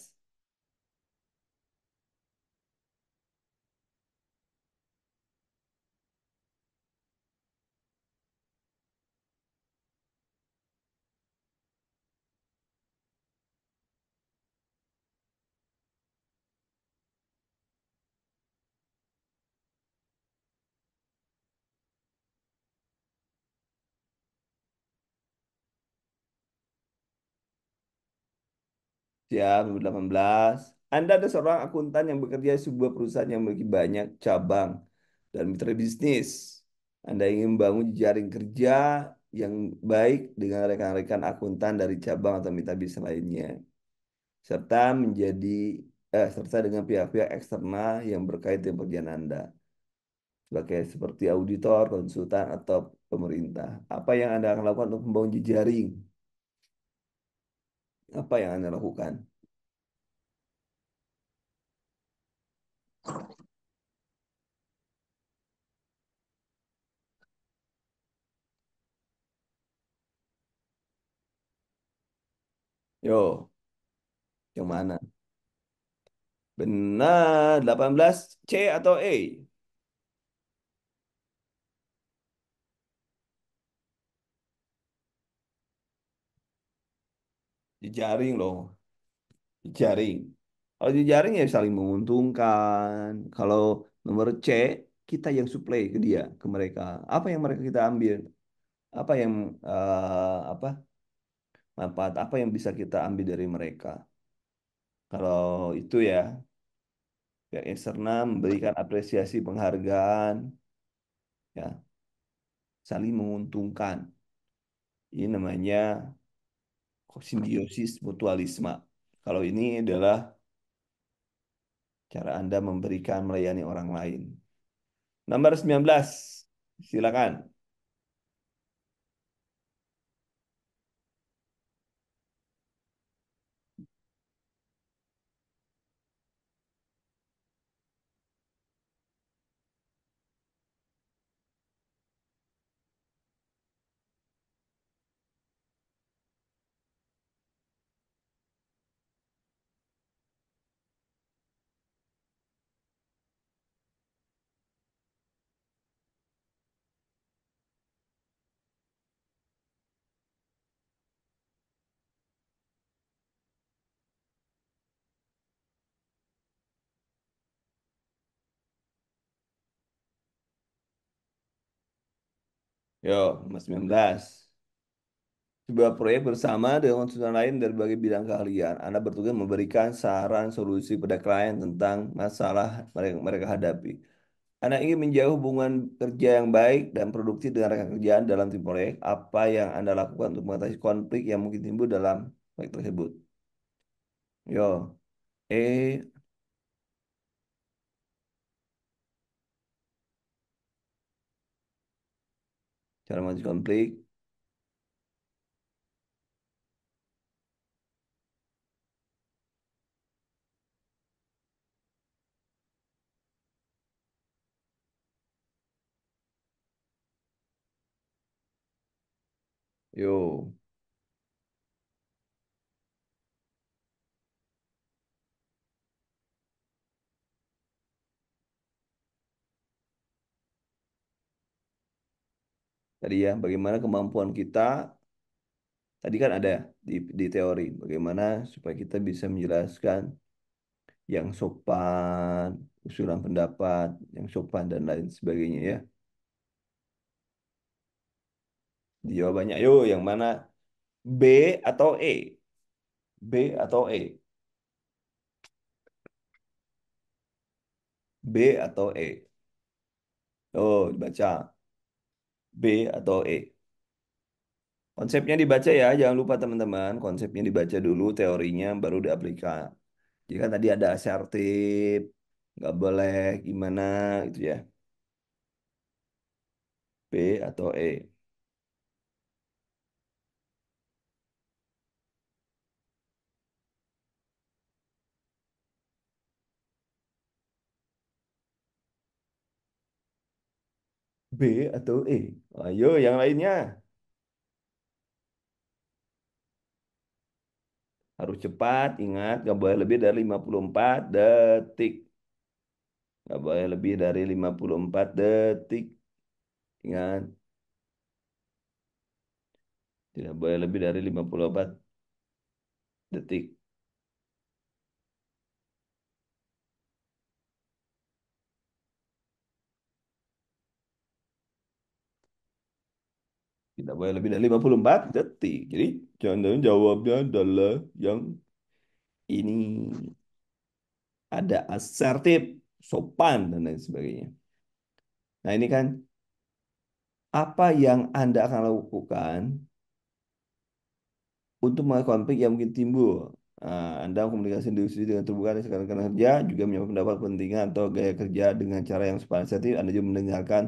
Siap, nomor 18. Anda ada seorang akuntan yang bekerja di sebuah perusahaan yang memiliki banyak cabang dan mitra bisnis. Anda ingin membangun jaring kerja yang baik dengan rekan-rekan akuntan dari cabang atau mitra bisnis lainnya, serta serta dengan pihak-pihak eksternal yang berkait dengan pekerjaan Anda, seperti auditor, konsultan, atau pemerintah. Apa yang Anda akan lakukan untuk membangun jejaring? Apa yang Anda lakukan? Yo, yang mana? Benar, 18 C atau E? Jejaring loh, jejaring. Kalau jejaring ya saling menguntungkan. Kalau nomor C, kita yang suplai ke dia, ke mereka. Apa yang mereka kita ambil? Apa yang apa manfaat apa yang bisa kita ambil dari mereka? Kalau itu ya, pihak eksternal memberikan apresiasi penghargaan, ya, saling menguntungkan. Ini namanya simbiosis mutualisme. Kalau ini adalah cara Anda memberikan melayani orang lain. Nomor 19. Silakan. Yo, Mas 19. Sebuah proyek bersama dengan konsultan lain dari berbagai bidang keahlian. Anda bertugas memberikan saran solusi pada klien tentang masalah mereka hadapi. Anda ingin menjauh hubungan kerja yang baik dan produktif dengan rekan kerjaan dalam tim proyek. Apa yang Anda lakukan untuk mengatasi konflik yang mungkin timbul dalam proyek tersebut? Yo, cara mengatasi konflik. Yo, tadi ya, bagaimana kemampuan kita. Tadi kan ada di teori bagaimana supaya kita bisa menjelaskan yang sopan, usulan pendapat, yang sopan dan lain sebagainya ya. Di jawabannya, yuk yang mana? B atau E? B atau E? B atau E? Oh, dibaca. B atau E? Konsepnya dibaca ya, jangan lupa teman-teman. Konsepnya dibaca dulu, teorinya baru diaplikasi. Jika tadi ada asertif, nggak boleh gimana itu ya. B atau E? B atau E? Ayo, yang lainnya. Harus cepat, ingat, nggak boleh lebih dari 54 detik. Nggak boleh lebih dari 54 detik. Ingat, tidak boleh lebih dari 54 detik. Tidak boleh lebih dari 54 detik. Jadi, jangan jawabnya adalah yang ini. Ada asertif, sopan, dan lain sebagainya. Nah, ini kan apa yang Anda akan lakukan untuk mengatasi konflik yang mungkin timbul. Anda komunikasi diskusi dengan terbuka dan sekarang kerja juga menyampaikan pendapat kepentingan atau gaya kerja dengan cara yang sopan asertif. Anda juga mendengarkan.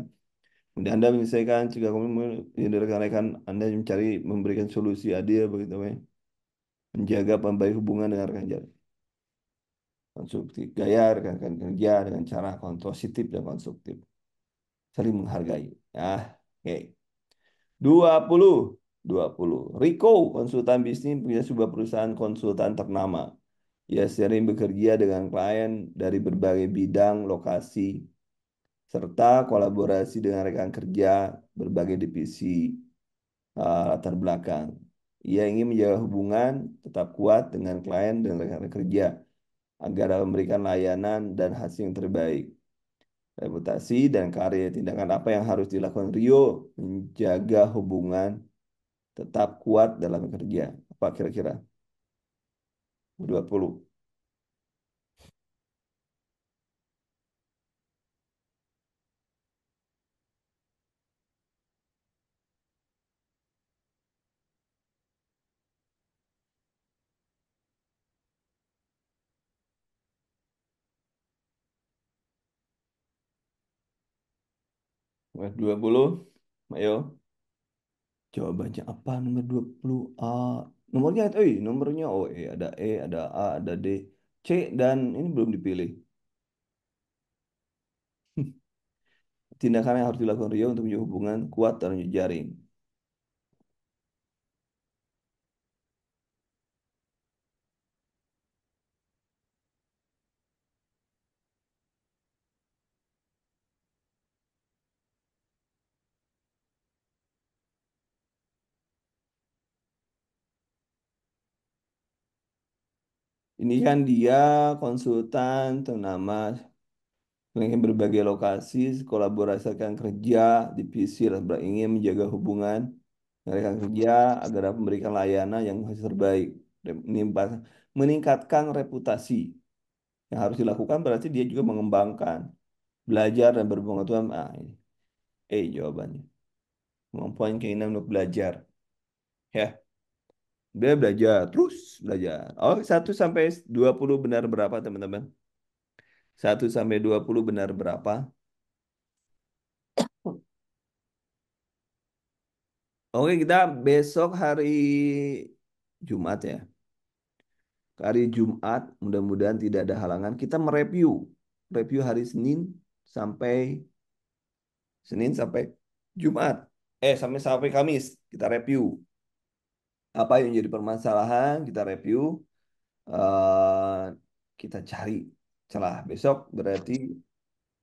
Kemudian Anda menyelesaikan jika kamu rekan-rekan Anda mencari memberikan solusi adil begitu ya. Menjaga membaik hubungan dengan rekan kerja. Konstruktif gaya rekan-rekan kerja dengan cara positif dan konstruktif. Saling menghargai. Oke. 20 Rico, konsultan bisnis punya sebuah perusahaan konsultan ternama. Ia sering bekerja dengan klien dari berbagai bidang, lokasi, serta kolaborasi dengan rekan kerja berbagai divisi latar belakang. Ia ingin menjaga hubungan tetap kuat dengan klien dan rekan kerja agar dapat memberikan layanan dan hasil yang terbaik. Reputasi dan karir, tindakan apa yang harus dilakukan Rio menjaga hubungan tetap kuat dalam kerja. Apa kira-kira? 20. 20. Ayo. Jawabannya apa nomor 20? A. Nomornya, nomornya ada E, ada A, ada D, C, dan ini belum dipilih. Tindakan yang harus dilakukan Rio untuk menjaga hubungan kuat dan jejaring. Ini kan dia konsultan ternama ingin berbagai lokasi, kolaborasikan kerja, divisi, ingin menjaga hubungan dengan rekan kerja agar dapat memberikan layanan yang terbaik. Meningkatkan reputasi. Yang harus dilakukan berarti dia juga mengembangkan, belajar dan berpengetahuan. Ini. Jawabannya. Kemampuan keinginan untuk belajar. Ya, dia belajar, terus belajar. 1 sampai 20 benar berapa, teman-teman? 1 sampai 20 benar berapa? Oke, kita besok hari Jumat ya. Hari Jumat, mudah-mudahan tidak ada halangan. Kita mereview. Review hari Senin sampai Jumat. Sampai sampai Kamis kita review. Apa yang jadi permasalahan, kita review. eh kita cari celah. Besok berarti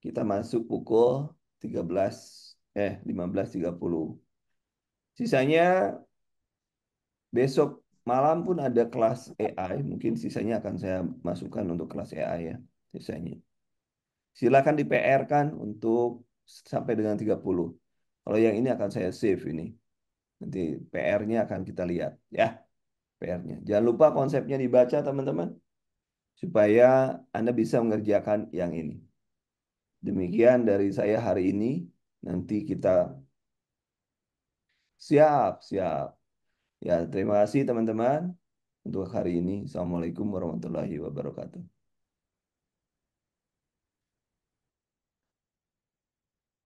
kita masuk pukul 13 15.30. Sisanya besok malam pun ada kelas AI, mungkin sisanya akan saya masukkan untuk kelas AI ya, sisanya. Silakan di PR kan untuk sampai dengan 30. Kalau yang ini akan saya save ini. Nanti PR-nya akan kita lihat ya, PR-nya. Jangan lupa konsepnya dibaca teman-teman supaya Anda bisa mengerjakan yang ini. Demikian dari saya hari ini. Nanti kita siap, siap. Ya, terima kasih teman-teman untuk hari ini. Assalamualaikum warahmatullahi wabarakatuh.